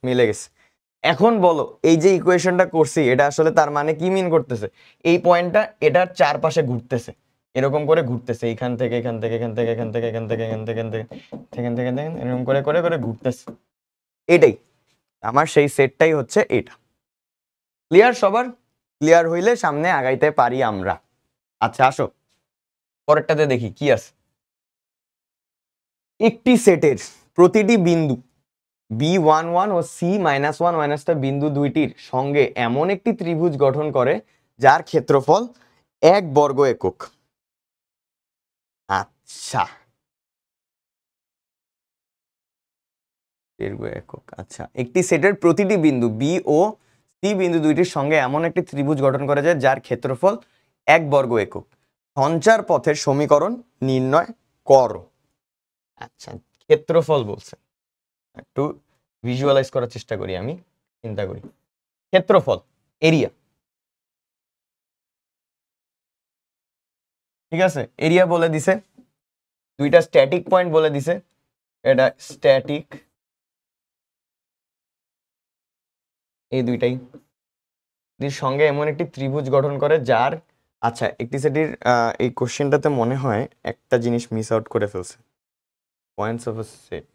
S1: মিলে গেছে। এখন বলো এই যে ইকুয়েশনটা করছি এটা আসলে তার মানে কি মিন করতেছে? এই পয়েন্টটা এটার চারপাশে ঘুরতেছে, এরকম করে ঘুরতেছে, এইখান থেকে এখান থেকে এখান থেকে এখান থেকে এখান থেকে এখান থেকে এখান থেকে এখান থেকে এরকম করে করে করে ঘুরতেছে। এটাই আমার সেই সেটটাই হচ্ছে এটা। ক্লিয়ার সবার? ক্লিয়ার হইলে সামনে আগাইতে পারি আমরা। আচ্ছা আসো পরেরটাতে দেখি কি আছে। একটি সেটের প্রতিটি বিন্দু B11 ও C-1 বিন্দু দুইটির সঙ্গে এমন একটি ত্রিভুজ গঠন করে যার ক্ষেত্রফল 1 বর্গ একক। আচ্ছা একক। আচ্ছা, একটি সেটের প্রতিটি বিন্দু B ও C বিন্দু দুইটির সঙ্গে এমন একটি ত্রিভুজ গঠন করা যায় যার ক্ষেত্রফল 1 বর্গ একক। সঞ্চার পথের সমীকরণ নির্ণয় করো। আচ্ছা ক্ষেত্রফল বলছে, একটু ভিজুয়ালাইজ করার চেষ্টা করি, আমি চিন্তা করি। ক্ষেত্রফল এরিয়া, ঠিক আছে, এরিয়া বলে দিছে, দুইটা স্ট্যাটিক পয়েন্ট বলে দিছে, এটা স্ট্যাটিক, এই দুইটাই এর সঙ্গে এমন একটি ত্রিভুজ গঠন করে যার, আচ্ছা একটি সেটির এই কোশ্চেনটাতে মনে হয় একটা জিনিস মিস আউট করে ফেলছে, পয়েন্টস অফ আ সেট,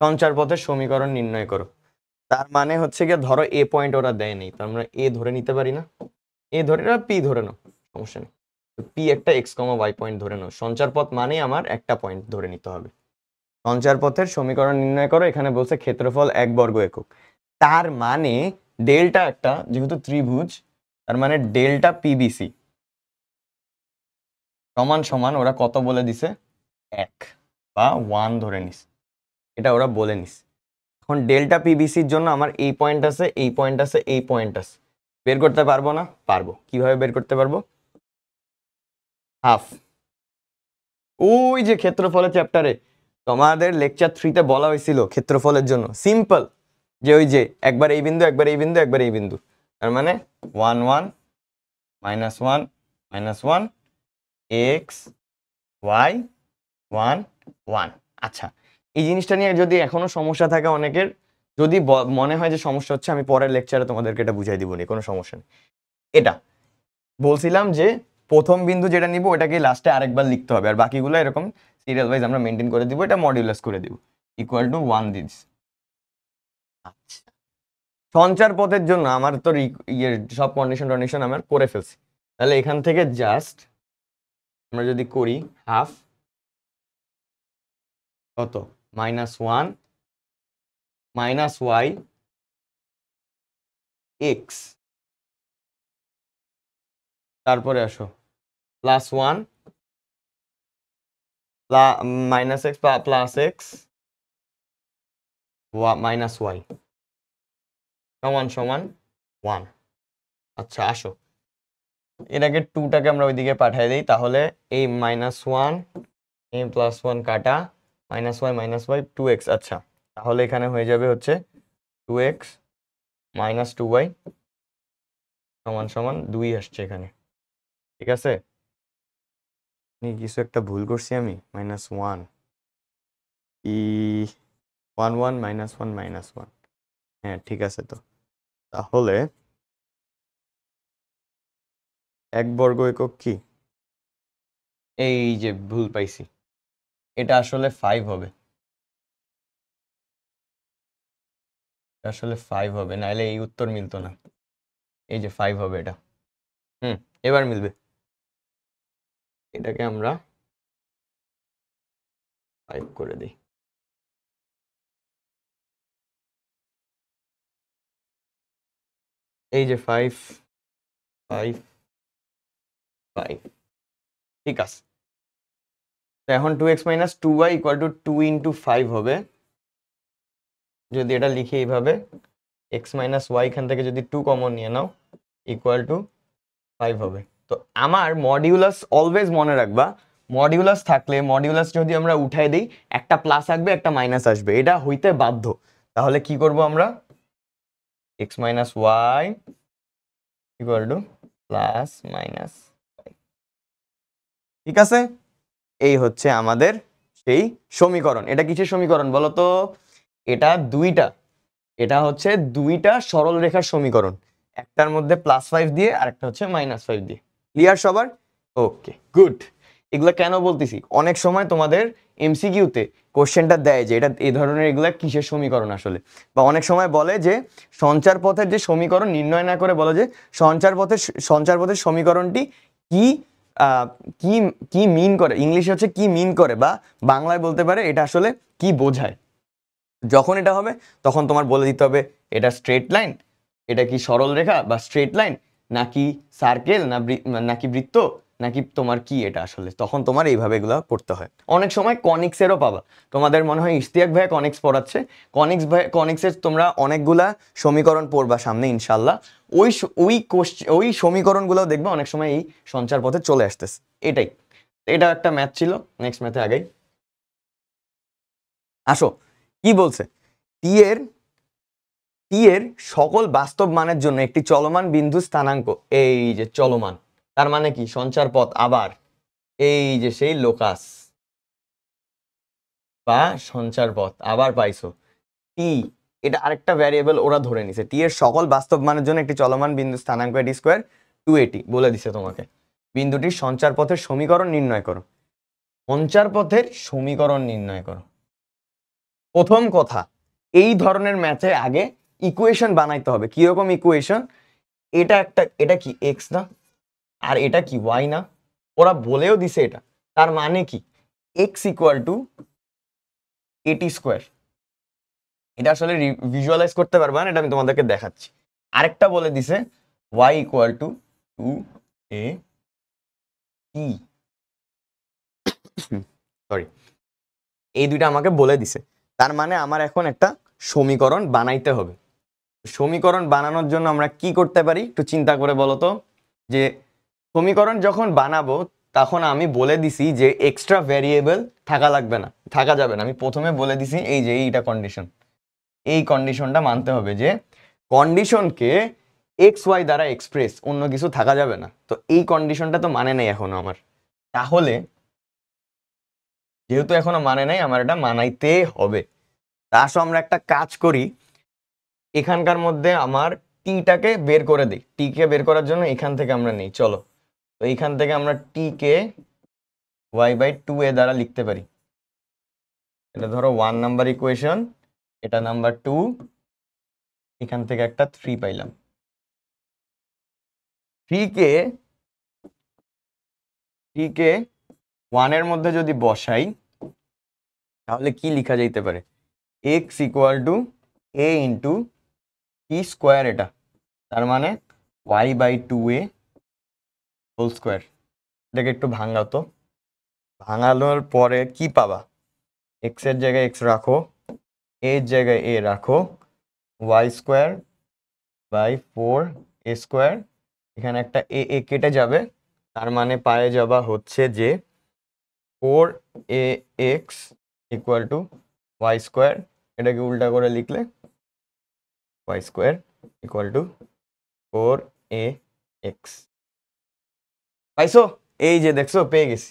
S1: সঞ্চার পথের সমীকরণ নির্ণয় করো। তার মানে হচ্ছে গিয়ে ধরো এ পয়েন্ট ওরা দেয় নেই, তো আমরা এ ধরে নিতে পারি না, এ ধরে না পি ধরে নাও, সমস্যা নেই, পি একটা এক্স কমা ওয়াই পয়েন্ট ধরে নাও। সঞ্চার পথ মানে আমার একটা পয়েন্ট ধরে নিতে হবে। সঞ্চার পথের সমীকরণ নির্ণয় করো, এখানে বলছে ক্ষেত্রফল 1 বর্গ একক। তার মানে ডেল্টা একটা যেহেতু ত্রিভুজ, তার মানে ডেল্টা পিবিসি সমান সমান ওরা কত বলে দিছে? 1 বা 1 ধরে নিস, এটা ওরা বলে নিস। এখন ডেল্টা পিবিসির জন্য আমার এই পয়েন্ট আছে, এই পয়েন্ট আছে, এই পয়েন্ট আছে, বের করতে পারবো না? পারবো। কিভাবে বের করতে পারবো? হাফ। ওই যে ক্ষেত্রফলের চ্যাপ্টারে তোমাদের লেকচার 3তে বলা হয়েছিল ক্ষেত্রফলের জন্য সিম্পল, যে ওই যে একবার এই বিন্দু একবার এই বিন্দু একবার এই বিন্দু, তার মানে 1 1 -1 -1 x y 1 1। আচ্ছা এই জিনিসটা নিয়ে যদি এখনো সমস্যা থাকে অনেকের, যদি মনে হয় যে সমস্যা হচ্ছে, আমি পরের লেকচারে তোমাদেরকে এটা বুঝাই দিব, কোনো সমস্যা নেই। এটা বলছিলাম যে প্রথম বিন্দু যেটা নিব ওটাকে লাস্টে আরেকবার লিখতে হবে, আর বাকিগুলো এরকম সিরিয়াল ওয়াইজ আমরা মেনটেন করে দিব, এটা মডিউলাস করে দিব, ইকুয়াল টু 1 দিস। আচ্ছা সঞ্চার পথের জন্য আমার তো ইয়ের সব কন্ডিশন আমার করে ফেলছি, তাহলে এখান থেকে জাস্ট আমরা যদি করি হাফ কত, -1 -y x, তারপরে আসো +1 -x প্লাস x -y সমান সমান 1। আচ্ছা আসো এটাকে 2টাকে আমরা ওইদিকে পাঠিয়ে দিই, তাহলে এই -1 এই +1 কাটা -y 2x। আচ্ছা তাহলে এখানে হয়ে যাবে হচ্ছে 2x - 2y সমান সমান 2 আসছে এখানে, ঠিক আছে? কিছু একটা ভুল করছি আমি, -1 ই 1 1 -1 -1, হ্যাঁ ঠিক আছে। তো তাহলে 1 বর্গ একক কি, এই যে ভুল পাইছি, এটা আসলে 5 হবে, আসলে 5 হবে, নাহলে এই উত্তর মিলতো না, এই যে 5 হবে এটা। এবার মিলবে, এটাকে আমরা 5 করে দিই। এই যে 5 5 5, ঠিক আছে। তো এখন 2x - 2y = 2 × 5 হবে। যদি এটা লিখি এইভাবে, x - y এখান থেকে যদি 2 কমন নিয়ে নাও, ইকুয়াল টু 5 হবে। তো আমার মডিউলাস অলওয়েজ মনে রাখবা, মডিউলাস থাকলে, মডিউলাস যদি আমরা উঠাই দিই, একটা প্লাস আসবে একটা মাইনাস আসবে, এটা হইতে বাধ্য। তাহলে কি করব আমরা, x minus y equal to plus minus, ঠিক আছে? এই হচ্ছে আমাদের সেই সমীকরণ। এটা কিসের সমীকরণ বলো তো? এটা হচ্ছে দুইটা সরল রেখার সমীকরণ, একটার মধ্যে +5 দিয়ে আর একটা হচ্ছে -5 দিয়ে। ক্লিয়ার সবার? ওকে, গুড। এগুলা কেন বলতেছি, অনেক সময় তোমাদের এমসিকিউতে কোশ্চেনটা দেয় যে এটা এই ধরনের এগুলা কিসের সমীকরণ আসলে, বা অনেক সময় বলে যে সঞ্চার পথের যে সমীকরণ নির্ণয় না করে বলে যে সঞ্চার পথের সমীকরণটি কি কি কি মিন করে, ইংলিশে হচ্ছে কি মিন করে, বা বাংলায় বলতে পারে এটা আসলে কি বোঝায়। যখন এটা হবে তখন তোমার বলে দিতে হবে এটা স্ট্রেট লাইন, এটা কি সরল রেখা বা স্ট্রেট লাইন, নাকি সার্কেল, নাকি বৃত্ত, নাকি তোমার কি এটা আসলে, তখন তোমার এইভাবে এগুলো পড়তে হয়। অনেক সময় কনিক্সেরও পাবা, তোমাদের মনে হয় ইশতিয়াক ভাই কনিক্স পড়াচ্ছে, কনিক্সের তোমরা অনেকগুলা সমীকরণ পড়বা সামনে ইনশাল্লাহ, ওই সমীকরণগুলো দেখবে অনেক সময় এই সঞ্চার পথে চলে আসতেছে। এটা একটা ম্যাথ ছিল, নেক্সট ম্যাথে আগাই। আসো, কি বলছে, টি এর সকল বাস্তব মানের জন্য একটি চলমান বিন্দু স্থানাঙ্ক, এই যে চলমান, তার মানে কি সঞ্চার পথ, আবার এই যে সেই লোকাস বা সঞ্চার পথ, আবার পাইছো টি, এটা আরেকটা ভ্যারিয়েবল ওরা ধরে নিছে, টি এর সকল বাস্তব মানের জন্য একটি চলমান বিন্দু স্থানাঙ্ক এটি স্কোয়ার 280 বলে দিছে তোমাকে। বিন্দুটির সঞ্চার পথের সমীকরণ নির্ণয় করো। সঞ্চার পথের সমীকরণ নির্ণয় করো। প্রথম কথা, এই ধরনের ম্যাথে আগে ইকুয়েশন বানাইতে হবে। কিরকম ইকুয়েশন, এটা কি এক্স না, আর এটা কি ওয়াই না, ওরা বলেও দিছে এটা, তার মানে কি এক্স ইকুয়াল টু এটি স্কোয়ার। এটা আসলে ভিজুয়ালাইজ করতে পারবা না, এটা আমি তোমাদেরকে দেখাচ্ছি। আরেকটা বলে দিছে Y equal two 2a sorry, এই দুইটা আমাকে বলে দিছে, তার মানে আমার এখন একটা সমীকরণ বানাইতে হবে। সমীকরণ বানানোর জন্য আমরা কি করতে পারি একটু চিন্তা করে বলো তো, যে সমীকরণ যখন বানাবো তখন আমি বলে দিছি যে এক্সট্রা ভ্যারিয়েবল থাকা যাবে না। আমি প্রথমে বলে দিছি এই যে এইটা কন্ডিশন, এই কন্ডিশনটা মানতে হবে যে কন্ডিশনকে এক্স ওয়াই দ্বারা এক্সপ্রেস, অন্য কিছু থাকা যাবে না। তো এই কন্ডিশনটা তো মানে নেই এখনো আমার, তাহলে যেহেতু এখনো মানে নাই আমার এটা মানাইতে হবে। তা আসো আমরা একটা কাজ করি, এখানকার মধ্যে আমার টিটাকে বের করে দিই। টিকে বের করার জন্য এখান থেকে আমরা নেই, চলো। তো এইখান থেকে আমরা টিকে y/2a দ্বারা লিখতে পারি। এটা ধরো 1 নাম্বার ইকুয়েশন, এটা নাম্বার 2, এখান থেকে একটা 3 পাইলাম। 3 কে 1 এর মধ্যে যদি বসাই তাহলে কি লেখা যাইতে পারে, x equal two a into T square, এটা তার মানে y/2a হোল স্কোয়ার। এটাকে একটু ভাঙাও তো, ভাঙানোর পরে কি পাবা, এক্স এর জায়গায় এক্স রাখো, এর জায়গায় এ রাখো, y²/4a², এখানে একটা এ কেটে যাবে, তার মানে পায়ে যাবা হচ্ছে যে 4ax ইকুয়াল টু y², এটাকে উল্টা করে লিখলে y² ইকুয়াল টু 4ax। পাইছো? এই যে দেখছো, পেয়ে গেছি।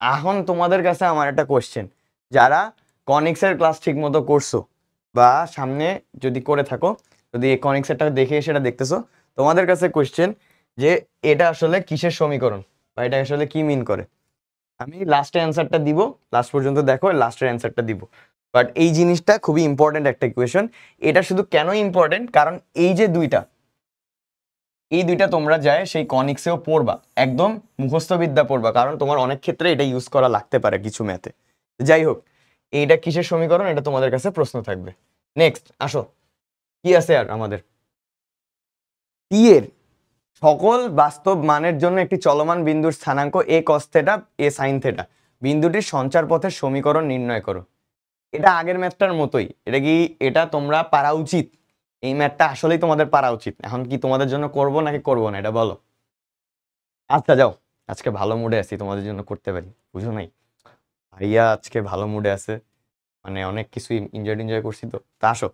S1: এখন তোমাদের কাছে আমার একটা কোশ্চেন, যারা কনিক্সের ক্লাস ঠিক মতো করছো বা সামনে যদি করে থাকো, যদি এই কনিক্সেরটা দেখে সেটা দেখতেছো, তোমাদের কাছে কোশ্চেন যে এটা আসলে কিসের সমীকরণ বা এটা আসলে কি মিন করে। আমি লাস্টে অ্যান্সারটা দিব, লাস্ট পর্যন্ত দেখো, লাস্টের অ্যান্সারটা দিব। বাট এই জিনিসটা খুবই ইম্পর্টেন্ট একটা ইকুয়েশন। এটা শুধু কেন ইম্পর্টেন্ট, কারণ এই যে এই দুইটা তোমরা যায় সেই কনিক্সেও পড়বা, একদম মুখস্থ বিদ্যা পড়বা, কারণ তোমার অনেক ক্ষেত্রে এটা ইউজ করা লাগতে পারে কিছু ম্যাথে। যাই হোক, এইটা কিসের সমীকরণ এটা তোমাদের কাছে প্রশ্ন থাকবে। নেক্সট আসো, কি আছে আর আমাদের, টি এর সকল বাস্তব মানের জন্য একটি চলমান বিন্দুর স্থানাঙ্ক এ কস থেটা এ সাইন থেটা, বিন্দুটির সঞ্চার পথের সমীকরণ নির্ণয় করো। এটা আগের ম্যাথটার মতোই, এটা তোমরা পারা উচিত, এই ম্যাথটা আসলেই তোমাদের পারা উচিত। এখন কি তোমাদের জন্য করব নাকি করব না এটা বলো। আচ্ছা যাও, আজকে ভালো মুডে আছি, তোমাদের জন্য করতে পারি, বুঝো নাই? ভাইয়া আজকে ভালো মুডে আছে, মানে অনেক কিছুই এনজয় করছি, তো তা আসো,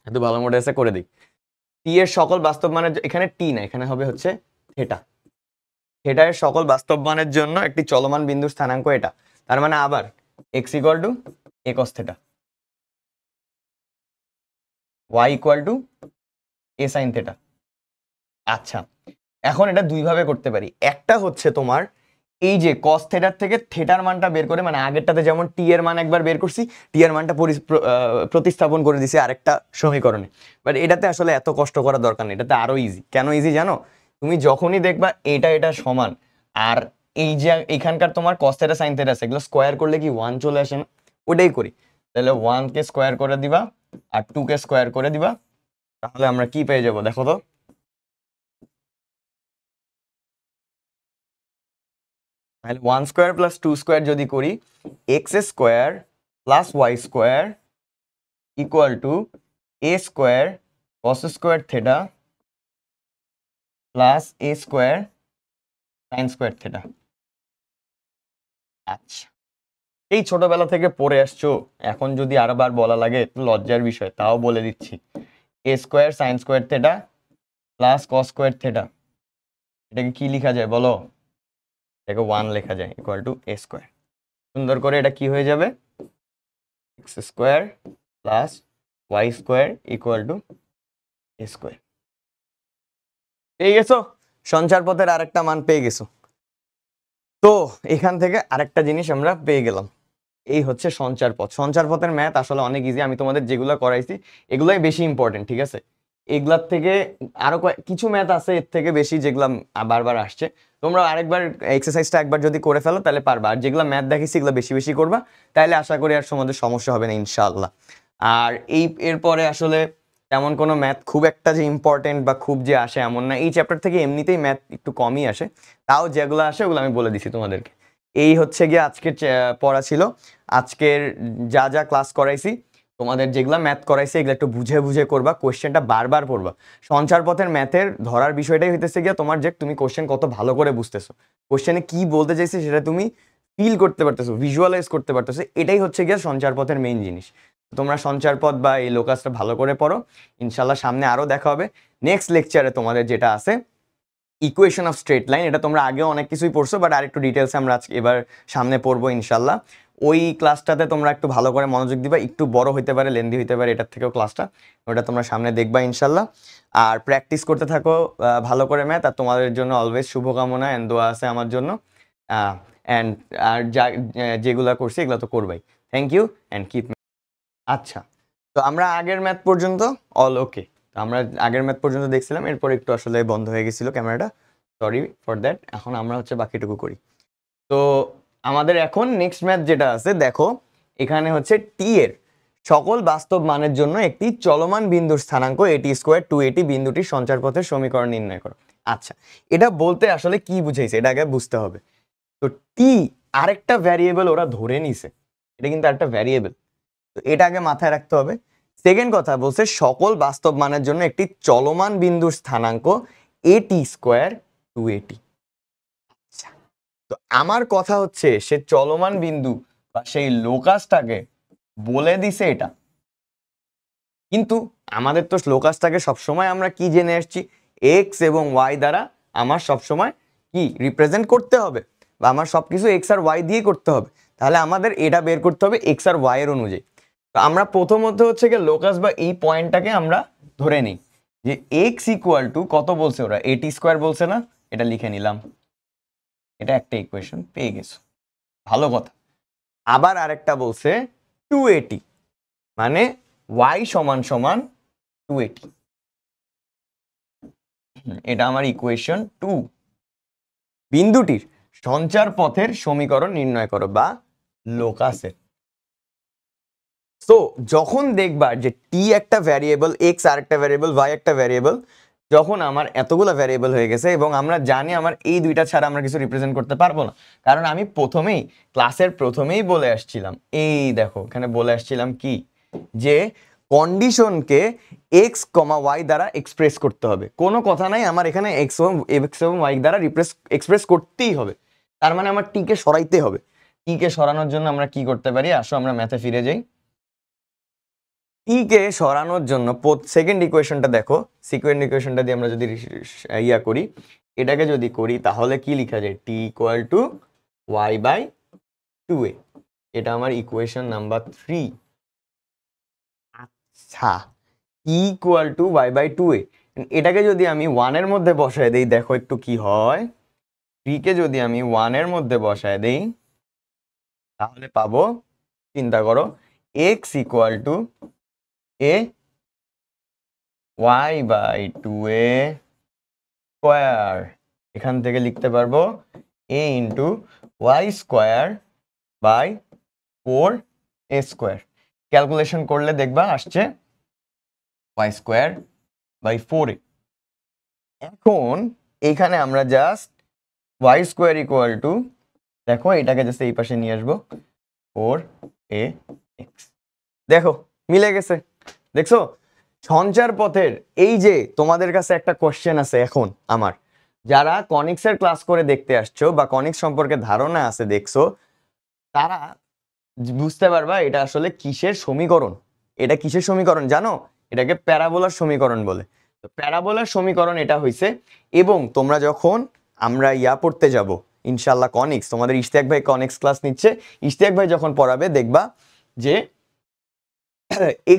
S1: এত ভালো মুডে আছে, করে দিই। টি এর সকল বাস্তব মানের এখানে টি না, এখানে হবে হচ্ছে থিটা। থিটা এর সকল বাস্তব মানের জন্য একটি চলমান বিন্দুর স্থানাঙ্ক এটা। তার মানে আবার x equal two a cos theta, y equal two a sin theta. আচ্ছা, এখন এটা দুই ভাবে করতে পারি। একটা হচ্ছে তোমার এই যে cos থিটার থেকে থিটার মানটা বের করে, মানে আগেরটাতে যেমন টি এর মান একবার বের করছি, টি এর মানটা প্রতিস্থাপন করে দিছি আরেকটা সমীকরণে। বাট এটাতে আসলে এত কষ্ট করার দরকার নেই, এটাতে আরো ইজি। কেন ইজি জানো? তুমি যখনই দেখবা এটা সমান, আর এই যে এখানকার তোমার cos থিটা sin থিটা আছে, এগুলো স্কোয়ার করলে কি 1 চলে আসে না? ওটাই করি। তাহলে 1 কে স্কোয়ার করে দিবা আর 2 কে স্কোয়ার করে দিবা, তাহলে আমরা কি পেয়ে যাবো দেখো তো। তাহলে 1 স্কোয়ার প্লাস 2 স্কোয়ার যদি করি, x square plus y square equal two a square cos square theta plus a square sin square theta. আচ্ছা, এই ছোটবেলা থেকে পড়ে আসছো, এখন যদি আরবার বলা লাগে একটু লজ্জার বিষয়, তাও বলে দিচ্ছি। a square sin square theta plus cos square theta, এটাকে কি লেখা যায় বলো? এটাকে 1 লেখা যায় ইকুয়াল টু a স্কোয়ার। সুন্দর করে এটা কি হয়ে যাবে? x square plus y square equal two a square. পেয়ে গেছো? সঞ্চার পথের আরেকটা মান পেয়ে গেছো। তো এখান থেকে আরেকটা জিনিস আমরা পেয়ে গেলাম, এই হচ্ছে সঞ্চার পথ। সঞ্চার পথের ম্যাথ আসলে অনেক ইজি, আমি তোমাদের যেগুলো করাইছি এগুলোই বেশি ইম্পর্টেন্ট, ঠিক আছে? এগুলার থেকে আরো কিছু ম্যাথ আছে এর থেকে বেশি, যেগুলো বারবার আসছে। তোমরা আরেকবার এক্সারসাইজটা একবার যদি করে ফেলো তাহলে পারবা, আর যেগুলো ম্যাথ দেখিছি এগুলো বেশি বেশি করবা, তাহলে আশা করি আর তোমাদের সমস্যা হবে না ইনশাআল্লাহ। আর এরপরে আসলে তেমন কোনো ম্যাথ খুব একটা যে ইম্পর্টেন্ট বা খুব যে আসে এমন না, এই চ্যাপ্টার থেকে এমনিতেই ম্যাথ একটু কমই আসে, তাও যেগুলো আসে ওগুলো আমি বলে দিছি তোমাদেরকে। এই হচ্ছে গিয়ে আজকের পড়া ছিল। আজকের যা যা ক্লাস করাইছি, তোমাদের যেগুলা ম্যাথ করাইছে এগুলো একটু বুঝে বুঝে করবা, কোশ্চেনটা বারবার পড়বা। সঞ্চার পথের ম্যাথের ধরার বিষয়টাই হইতেছে গিয়া তোমার যে তুমি কোশ্চেন কত ভালো করে বুঝতেছো, কোশ্চেনে কি বলতে চাইছে সেটা তুমি ফিল করতে পারতেছো, ভিজুয়ালাইজ করতে পারতেছো, এটাই হচ্ছে গিয়া সঞ্চার পথের মেইন জিনিস। তোমরা সঞ্চার পথ বা এই লোকাসটা ভালো করে পড়ো, ইনশাল্লাহ সামনে আরো দেখা হবে। নেক্সট লেকচারে তোমাদের যেটা আছে ইকুয়েশন অফ স্ট্রেট লাইন, এটা তোমরা আগেও অনেক কিছুই পড়ছো, বাট আরেকটু ডিটেলসে আমরা আজকে এবার সামনে পড়বো ইনশাল্লাহ। ওই ক্লাসটাতে তোমরা একটু ভালো করে মনোযোগ দিবা, একটু বড় হইতে পারে, লেন্দি হইতে পারে এটার থেকেও ক্লাসটা, ওটা তোমরা সামনে দেখবা ইনশাল্লাহ। আর প্র্যাকটিস করতে থাকো ভালো করে ম্যাথ, আর তোমাদের জন্য অলওয়েজ শুভকামনা অ্যান্ড দোয়া আছে আমার জন্য। অ্যান্ড আর যেগুলো করছি এগুলো তো করবাই। Thank you and keep. আচ্ছা, তো আমরা আগের ম্যাথ পর্যন্ত অল ওকে, আমরা আগের ম্যাথ পর্যন্ত দেখছিলাম, এরপর একটু আসলে বন্ধ হয়ে গেছিল ক্যামেরাটা, সরি ফর দ্যাট। এখন আমরা হচ্ছে বাকিটুকু করি। তো আমাদের এখন নেক্সট ম্যাথ যেটা আছে, দেখো এখানে হচ্ছে টি এর সকল বাস্তব মানের জন্য একটি চলমান বিন্দুর স্থানাঙ্ক এটি স্কোয়ার 280 বিন্দুটির সঞ্চার পথের সমীকরণ নির্ণয় করো। আচ্ছা, এটা বলতে আসলে কি বুঝাইছে এটা আগে বুঝতে হবে। তো টি আরেকটা ভ্যারিয়েবল ওরা ধরে নিছে, এটা কিন্তু আরেকটা ভ্যারিয়েবল, তো এটা আগে মাথায় রাখতে হবে। সেকেন্ড কথা বলছে সকল বাস্তব মানের জন্য একটি চলমান বিন্দুর স্থানাঙ্ক এটি স্কোয়ার 280। আচ্ছা, তো আমার কথা হচ্ছে সে চলমান বিন্দু বা সেই লোকাসটাকে বলে দিছে এটা, কিন্তু আমাদের তো লোকাসটাকে সবসময় আমরা কি জেনে আসছি, এক্স এবং ওয়াই দ্বারা আমার সবসময় কি রিপ্রেজেন্ট করতে হবে, বা আমার সবকিছু এক্স আর ওয়াই দিয়ে করতে হবে। তাহলে আমাদের এটা বের করতে হবে এক্স আর ওয়াই এর অনুযায়ী। তো আমরা প্রথমত হচ্ছে কি লোকাস বা এই পয়েন্টটাকে আমরা ধরে নিই যে এক্স ইকুয়াল টু কত বলছে ওরা, এটি স্কোয়ার বলছে না, এটা লিখে নিলাম, এটা একটা ইকুয়েশন পেয়ে গেছো, ভালো কথা। আবার আরেকটা বলছে 280, মানে y সমান সমান 280, এটা আমার ইকুয়েশন 2। বিন্দুটির সঞ্চার পথের সমীকরণ নির্ণয় করো বা লোকাসের। তো যখন দেখবা যে টি একটা ভ্যারিয়েবল, এক্স আর একটা ভ্যারিয়েবল, ওয়াই একটা ভ্যারিয়েবল, যখন আমার এতগুলো ভ্যারিয়েবল হয়ে গেছে এবং আমরা জানি আমার এই দুইটা ছাড়া আমরা কিছু রিপ্রেজেন্ট করতে পারবো না, কারণ আমি ক্লাসের প্রথমেই বলে আসছিলাম, এই দেখো এখানে বলে আসছিলাম কি, যে কন্ডিশনকে এক্স কমা ওয়াই দ্বারা এক্সপ্রেস করতে হবে। কোনো কথা নাই, আমার এখানে এক্স এবং ওয়াই দ্বারা এক্সপ্রেস করতেই হবে, তার মানে আমার টি কে সরাইতে হবে। টি কে সরানোর জন্য আমরা কি করতে পারি, আসো আমরা ম্যাথে ফিরে যাই। টি কে সরানোর জন্য সেকেন্ড ইকুয়েশনটা দেখো, সেকেন্ড ইকুয়েশনটা দিয়ে আমরা যদি ইয়া করি, এটাকে যদি করি তাহলে কি লেখা যায়, t equal to y by 2a, এটা আমার ইকুয়েশন নাম্বার 3। আচ্ছা, t equal to y by 2a, এটাকে যদি আমি 1 এর মধ্যে বসায় দেই, দেখো একটু কি হয়। টি কে যদি আমি 1 এর মধ্যে বসায় দেই তাহলে পাবো, চিন্তা করো, x equal to a y by 2a square, এখান থেকে লিখতে পারবো a into y square by 4a square. Calculation করলে দেখবা আসছে ওয়াই স্কোয়ার বাই 4a। এখন এইখানে আমরা just y square equal to, দেখো এটাকে জাস্ট এই পাশে নিয়ে আসবো, 4ax। দেখো মিলে গেছে, দেখছো সঞ্চার পথের। এই যে তোমাদের কাছে একটা কোশ্চেন আছে এখন, আমার যারা কনিক্সের ক্লাস করে দেখতে আসছো বা কনিক্স সম্পর্কে ধারণা আছে দেখছো, তারা বুঝতে পারবা এটা আসলে কিসের সমীকরণ। এটা কিসের সমীকরণ জানো, এটাকে প্যারাবোলার সমীকরণ বলে। তো প্যারাবোলার সমীকরণ এটা হইছে। এবং তোমরা যখন আমরা ইয়া পড়তে যাব ইনশাল্লাহ কনিক্স, তোমাদের ইশতিয়াক ভাই কনিক্স ক্লাস নিচ্ছে, ইশতিয়াক ভাই যখন পড়াবে দেখবা যে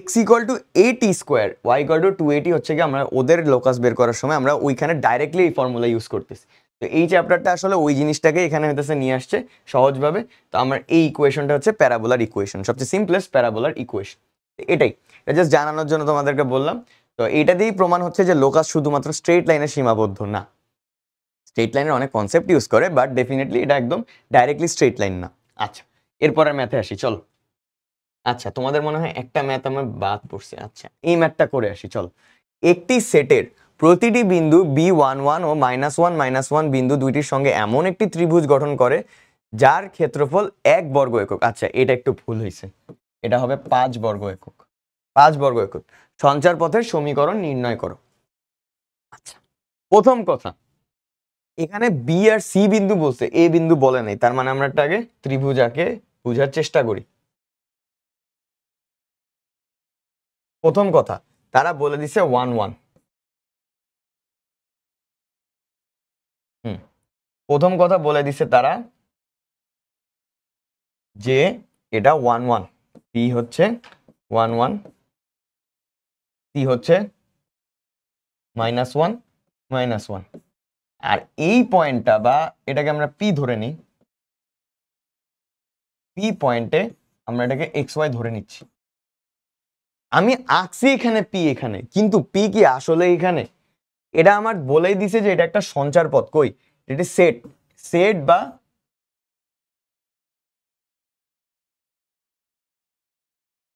S1: x equal two at square y equal two 2at হচ্ছে কি, আমরা ওদের লোকাস বের করার সময় আমরা ওইখানে ডাইরেক্টলি এই ফর্মুলা ইউজ করতেছি। তো এই চ্যাপ্টারটা আসলে ওই জিনিসটাকে এখানে হইতেছে নিয়ে আসছে সহজভাবে। তো আমার এই ইকুয়েশনটা হচ্ছে প্যারাবোলার ইকুয়েশন, সবচেয়ে সিম্পলেস্ট প্যারাবোলার ইকুয়েশন। এটাই, এটা জাস্ট জানানোর জন্য তোমাদেরকে বললাম। তো এইটা দিয়েই প্রমাণ হচ্ছে যে লোকাস শুধুমাত্র স্ট্রেট লাইনে সীমাবদ্ধ না, স্ট্রেট লাইনের অনেক কনসেপ্ট ইউজ করে, বাট ডেফিনেটলি এটা একদম ডাইরেক্টলি স্ট্রেট লাইন না। আচ্ছা, এরপরে ম্যাথে আসি চলো। আচ্ছা, তোমাদের মনে হয় একটা ম্যাথ আমার বাদ পড়ছে, আচ্ছা এই ম্যাথটা করে আসি চলো। একটি সেটের প্রতিটি বিন্দু b11 ও -1 বিন্দু দুইটির সঙ্গে এমন একটি ত্রিভুজ গঠন করে যার ক্ষেত্রফল 1 বর্গ একক। আচ্ছা এটা একটু ভুল হয়েছে, এটা হবে 5 বর্গ একক। 5 বর্গ একক। সঞ্চার পথের সমীকরণ নির্ণয় করো। আচ্ছা, প্রথম কথা, এখানে বি আর সি বিন্দু বলছে, এ বিন্দু বলে নাই, তার মানে আমরা একটা আগে ত্রিভুজ আঁকে বোঝার চেষ্টা করি। প্রথম কথা, তারা বলে দিছে 1 1। প্রথম কথা বলে দিছে তারা যে এটা 1 1, পি হচ্ছে 1 1, সি হচ্ছে -1 -1। আর এই পয়েন্টটা বা এটাকে আমরা পি ধরে নিই, পি পয়েন্টে আমরা এটাকে এক্স ওয়াই ধরে নিচ্ছি। আমি আঁকছি এখানে পি, এখানে কিন্তু পি কি আসলে এখানে, এটা আমার বলেই দিছে যে এটা একটা সঞ্চার পথ। কই, এটা সেট, সেট বা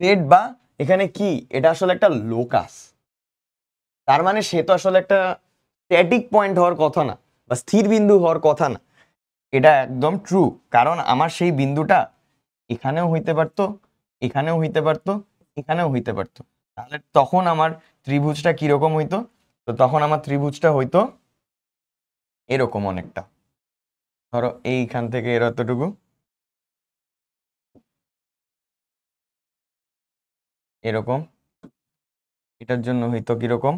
S1: সেট বা এখানে কি, এটা আসলে একটা লোকাস। তার মানে সে তো আসলে একটা স্ট্যাটিক পয়েন্ট হওয়ার কথা না, বা স্থির বিন্দু হওয়ার কথা না। এটা একদম ট্রু, কারণ আমার সেই বিন্দুটা এখানেও হইতে পারতো, এখানেও হইতে পারতো, এখানেও হইতে পারতো। তাহলে তখন আমার ত্রিভুজটা কিরকম হইতো, তো তখন আমার ত্রিভুজটা হইতো এরকম অনেকটা। ধরো এইখান থেকে এর এতটুকু, এরকম। এটার জন্য হইতো কিরকম,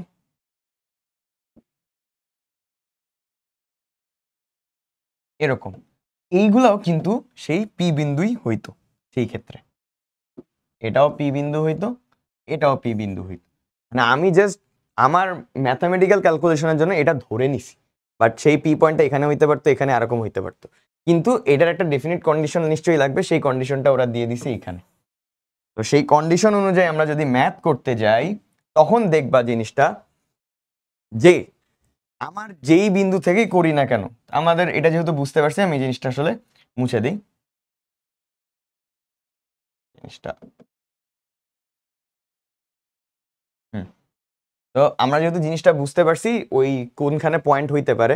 S1: এরকম। এইগুলাও কিন্তু সেই পি বিন্দুই হইতো সেই ক্ষেত্রে। এটাও পি বিন্দু হইতো, এটাও পি বিন্দু হইতো। মানে আমি জাস্ট আমার ম্যাথামেটিক্যাল ক্যালকুলেশনের জন্য এটা ধরে নিছি, বাট সেই পি পয়েন্টটা এখানে হইতে পারতো, এখানে এরকম হইতে পারতো। কিন্তু এটার একটা ডেফিনিট কন্ডিশন নিশ্চয়ই লাগবে, সেই কন্ডিশনটা ওরা দিয়ে দিছে এখানে। তো সেই কন্ডিশন অনুযায়ী আমরা যদি ম্যাথ করতে যাই, তখন দেখবা জিনিসটা যে আমার যেই বিন্দু থেকেই করি না কেন, আমাদের এটা যেহেতু বুঝতে পারছি, আমি এই জিনিসটা আসলে মুছে দিই জিনিসটা। তো আমরা যেহেতু জিনিসটা বুঝতে পারছি ওই কোনখানে পয়েন্ট হইতে পারে,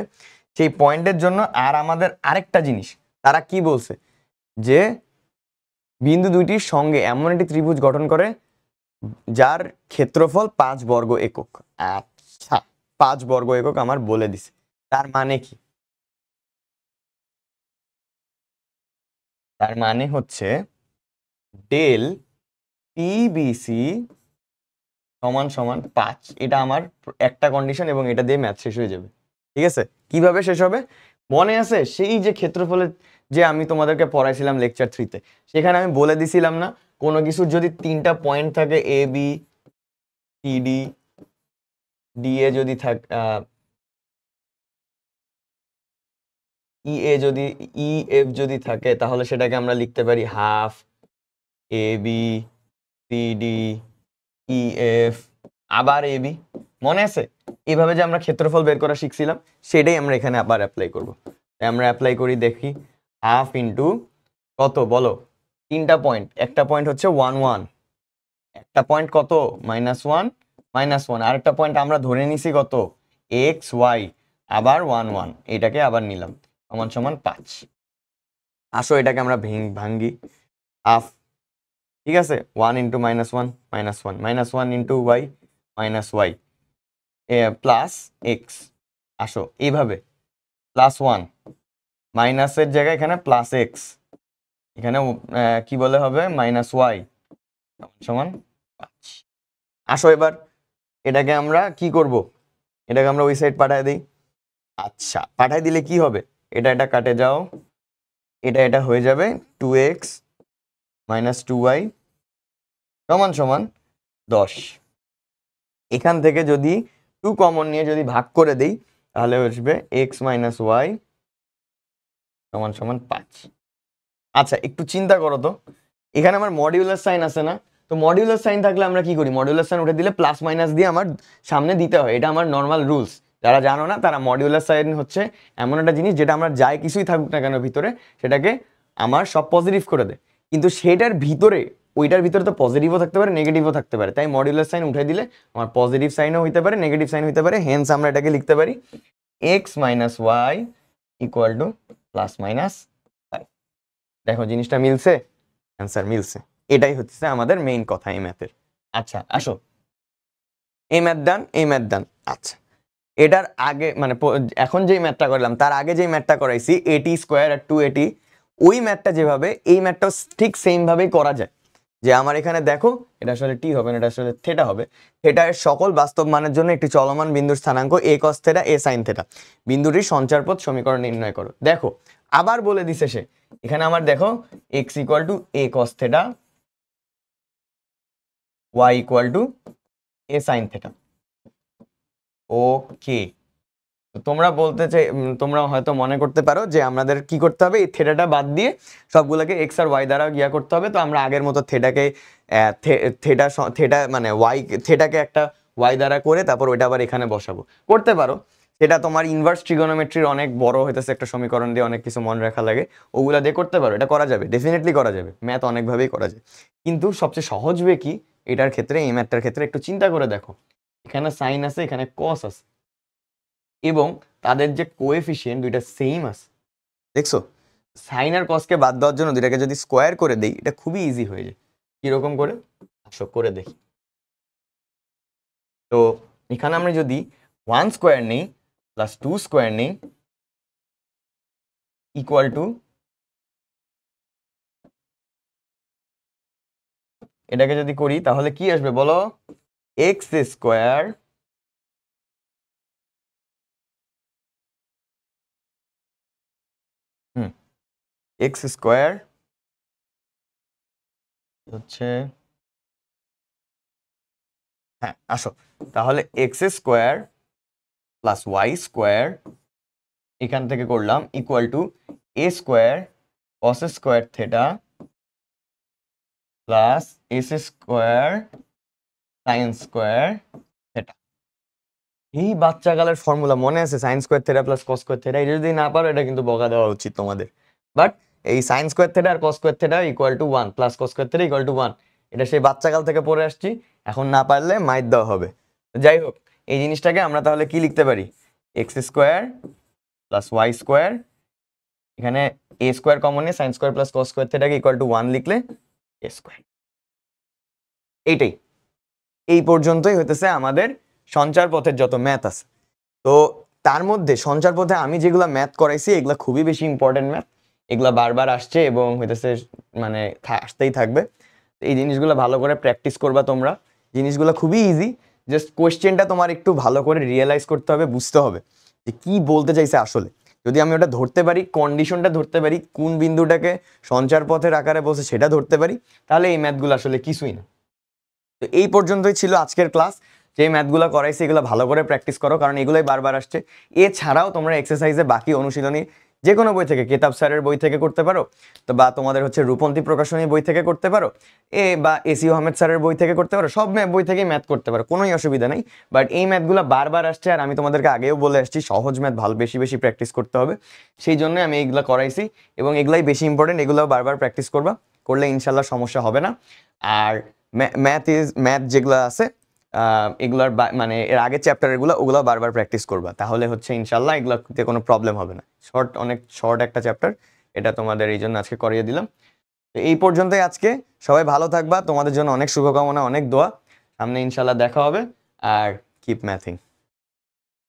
S1: সেই পয়েন্টের জন্য আর আমাদের আরেকটা জিনিস তারা কি বলছে, যে বিন্দু দুইটির সঙ্গে এমন একটি ত্রিভুজ গঠন করে যার ক্ষেত্রফল 5 বর্গ একক। আচ্ছা, 5 বর্গ একক আমার বলে দিছে, তার মানে কি? তার মানে হচ্ছে ডেল পিবিসি সমান সমান 5। এটা আমার একটা কন্ডিশন এবং এটা দিয়ে ম্যাথ শেষ হয়ে যাবে। ঠিক আছে, কিভাবে শেষ হবে মনে আছে? সেই যে ক্ষেত্রফলের যে আমি তোমাদেরকে পড়াইছিলাম লেকচার 3-তে, সেখানে আমি বলে দিছিলাম না, কোনো কিছুর যদি 3টা পয়েন্ট থাকে, A B C D, D এ যদি থাকে, ই এ যদি, ই এফ যদি থাকে, তাহলে সেটাকে আমরা লিখতে পারি half A B C D E F আবার এ বি। মনে আছে? এইভাবে যে আমরা ক্ষেত্রফল বের করা শিখছিলাম, সেটাই আমরা এখানে আবার অ্যাপ্লাই করব। তাই আমরা অ্যাপ্লাই করি, দেখি হাফ ইন্টু কত বলো, 3টা পয়েন্ট, একটা পয়েন্ট হচ্ছে 1 1, একটা পয়েন্ট কত -1 -1, আরেকটা পয়েন্ট আমরা ধরে নিছি কত এক্স ওয়াই, আবার 1 1, এটাকে আবার নিলাম সমান সমান 5। আসো এটাকে আমরা ভাঙ্গি, হাফ, ঠিক আছে, 1 into -1 -1 -1 into y -y plus x. আসো এইভাবে +1 মাইনাসের জায়গায় এখানে প্লাস এক্স, এখানে কি বলে হবে -y সমান 5। আসো এবার এটাকে আমরা কি করব, এটাকে আমরা ওই সাইড পাঠায় দিই। আচ্ছা, পাঠায় দিলে কি হবে, এটা এটা কাটে যাও, এটা এটা হয়ে যাবে 2x - 2y সমান সমান 10। এখান থেকে যদি 2 কমন নিয়ে যদি ভাগ করে দেই, তাহলে আসবে x - y সমান সমান 5। আচ্ছা, একটু চিন্তা করো তো, এখানে আমার মডিউলাস সাইন আছে না? তো মডিউলাস সাইন থাকলে আমরা কি করি, মডিউলাস সাইন উঠে দিলে প্লাস মাইনাস দিয়ে আমার সামনে দিতে হয়, এটা আমার নর্মাল রুলস। যারা জানো না তারা, মডিউলাস সাইন হচ্ছে এমন একটা জিনিস যেটা আমরা যাই কিছুই থাকুক না কেন ভিতরে, সেটাকে আমার সব পজিটিভ করে দেয়। কিন্তু সেটার ভিতরে, ওইটার ভিতরে তো পজিটিভও থাকতে পারে, নেগেটিভও থাকতে পারে। তাই মডিউলাস সাইন উঠে দিলে আমার পজিটিভ সাইনও হইতে পারে, নেগেটিভ সাইন হইতে পারে। হেন্স আমরা এটাকে লিখতে পারি x - y ইকুয়াল টু +-5। দেখো জিনিসটা মিলছে, অ্যান্সার মিলছে। এটাই হচ্ছে আমাদের মেইন কথা এই ম্যাথের। আচ্ছা আসো, এই ম্যাথ ডান, এই ম্যাথ ডান। আচ্ছা, এটার আগে মানে এখন যেই ম্যাথটা করলাম তার আগে যেই ম্যাথটা করাইছি এটি স্কোয়ার আর 280, ওই ম্যাথটা যেভাবে, এই ম্যাথটাও ঠিক সেম ভাবেই করা যায়। যে আমার এখানে দেখো, এটা আসলে টি হবে না, এটা আসলে থেটা হবে। থেটার সকল বাস্তব মানের জন্য একটি চলমান বিন্দুর স্থানাঙ্ক এ কস থেটা এ সাইন থেটা, বিন্দুটির সঞ্চারপথ সমীকরণ নির্ণয় করো। দেখো আবার বলে দিছে সে, এখানে আমার দেখো x equal to a cos theta, y equal to a sine theta. Okay, তোমরা বলতে চাই, তোমরা হয়তো মনে করতে পারো যে আমাদের কি করতে হবে, এই থেটাটা বাদ দিয়ে সবগুলোকে এক্স আর ওয়াই দ্বারা গিয়া করতে হবে। তো আমরা আগের মতো থেটাকে থেটা থেটা মানে ওয়াই থেটাকে একটা ওয়াই দ্বারা করে তারপর ওইটা আবার এখানে বসাবো, করতে পারো। সেটা তোমার ইনভার্স ট্রিগোনোমেট্রির অনেক বড় হইতেছে একটা সমীকরণ দিয়ে অনেক কিছু মনে রাখা লাগে, ওগুলা দিয়ে করতে পারো। এটা করা যাবে, ডেফিনেটলি করা যাবে, ম্যাথ অনেকভাবেই করা যায়। কিন্তু সবচেয়ে সহজ হবে কি এটার ক্ষেত্রে, এই ম্যাথটার ক্ষেত্রে একটু চিন্তা করে দেখো, এখানে সাইন আছে, এখানে কস আছে, এবং তাদের যে কোএফিসিয়েন্ট দুইটা সেম আছে। দেখছো, সাইন আর কসকে বাদ দেওয়ার জন্য দুইটাকে যদি স্কোয়ার করে দেই, এটা খুবই ইজি হয়ে যায়। কিরকম করে আসো করে দেখি। তো এখানে আমরা যদি 1 স্কোয়ার নেই প্লাস 2 স্কোয়ার নেই ইকুয়াল টু, এটাকে যদি করি তাহলে কি আসবে বলো, এক্স স্কোয়ার এক্স স্কোয়ার হচ্ছে, হ্যাঁ আসো, তাহলে x square plus y square, এখান থেকে করলাম equal to a square cos square theta plus s square sine square theta. এই বাচ্চাকালের ফর্মুলা মনে আছে, sine square theta plus cos square theta. এটা যদি না পারো, এটা কিন্তু বকা দেওয়া উচিত তোমাদের। বাট এই সাইন স্কোয়ার থেটা আর cos square theta equal to 1 plus cos square theta equal to 1, এটা সেই বাচ্চাকাল থেকে পড়ে আসছি, এখন না পারলে মাইর দেওয়া হবে। যাই হোক, এই জিনিসটাকে আমরা তাহলে কি লিখতে পারি, x square plus y square, এখানে এ স্কোয়ার কমন নিয়ে sine square plus cos square থেটাকে ইকুয়াল টু 1 লিখলে এ স্কোয়ার। এইটাই এই পর্যন্তই হইতেছে আমাদের সঞ্চার পথের যত ম্যাথ আছে। তো তার মধ্যে সঞ্চার পথে আমি যেগুলো ম্যাথ করাইছি এগুলা খুবই বেশি ইম্পর্টেন্ট ম্যাথ, এগুলা বারবার আসছে এবং হইতেছে মানে আসতেই থাকবে। এই জিনিসগুলো ভালো করে প্র্যাকটিস করবা তোমরা। জিনিসগুলো খুবই ইজি, জাস্ট কোয়েশ্চেনটা তোমার একটু ভালো করে রিয়েলাইজ করতে হবে, বুঝতে হবে যে কি বলতে চাইছে আসলে। যদি আমি ওটা ধরতে পারি, কন্ডিশনটা ধরতে পারি, কোন বিন্দুটাকে সঞ্চার পথের আকারে বলছে সেটা ধরতে পারি, তাহলে এই ম্যাথগুলো আসলে কিছুই না। তো এই পর্যন্তই ছিল আজকের ক্লাস। যে ম্যাথগুলো করাইছি এগুলো ভালো করে প্র্যাকটিস করো, কারণ এগুলোই বারবার আসছে। এছাড়াও তোমরা এক্সারসাইজে বাকি অনুশীলনী যে কোনো বই থেকে, কেতাব স্যারের বই থেকে করতে পারো, তো বা তোমাদের হচ্ছে রূপন্তী প্রকাশনী বই থেকে করতে পারো, বা এসি আহমেদ স্যারের বই থেকে করতে পারো, সব বই থেকেই ম্যাথ করতে পারো, কোনোই অসুবিধা নেই। বাট এই ম্যাথগুলো বারবার আসছে, আর আমি তোমাদেরকে আগেও বলে আসছি সহজ ম্যাথ ভালো বেশি বেশি প্র্যাকটিস করতে হবে, সেই জন্য আমি এইগুলো করাইছি এবং এগুলাই বেশি ইম্পর্টেন্ট। এগুলোও বারবার প্র্যাকটিস করবা, করলে ইনশাল্লাহ সমস্যা হবে না। আর ম্যাথ যেগুলো আছে এগুলার মানে এর আগের চ্যাপ্টারগুলো ওগুলো বারবার প্র্যাকটিস করবা, তাহলে হচ্ছে ইনশাল্লাহ এগুলোতে কোনো প্রবলেম হবে না। অনেক শর্ট একটা চ্যাপ্টার, এটা তোমাদের এই জন্য আজকে করিয়ে দিলাম। তো এই পর্যন্তই আজকে, সবাই ভালো থাকবা, তোমাদের জন্য অনেক শুভকামনা, অনেক দোয়া, সামনে ইনশাল্লাহ দেখা হবে। আর কিপ ম্যাথিং।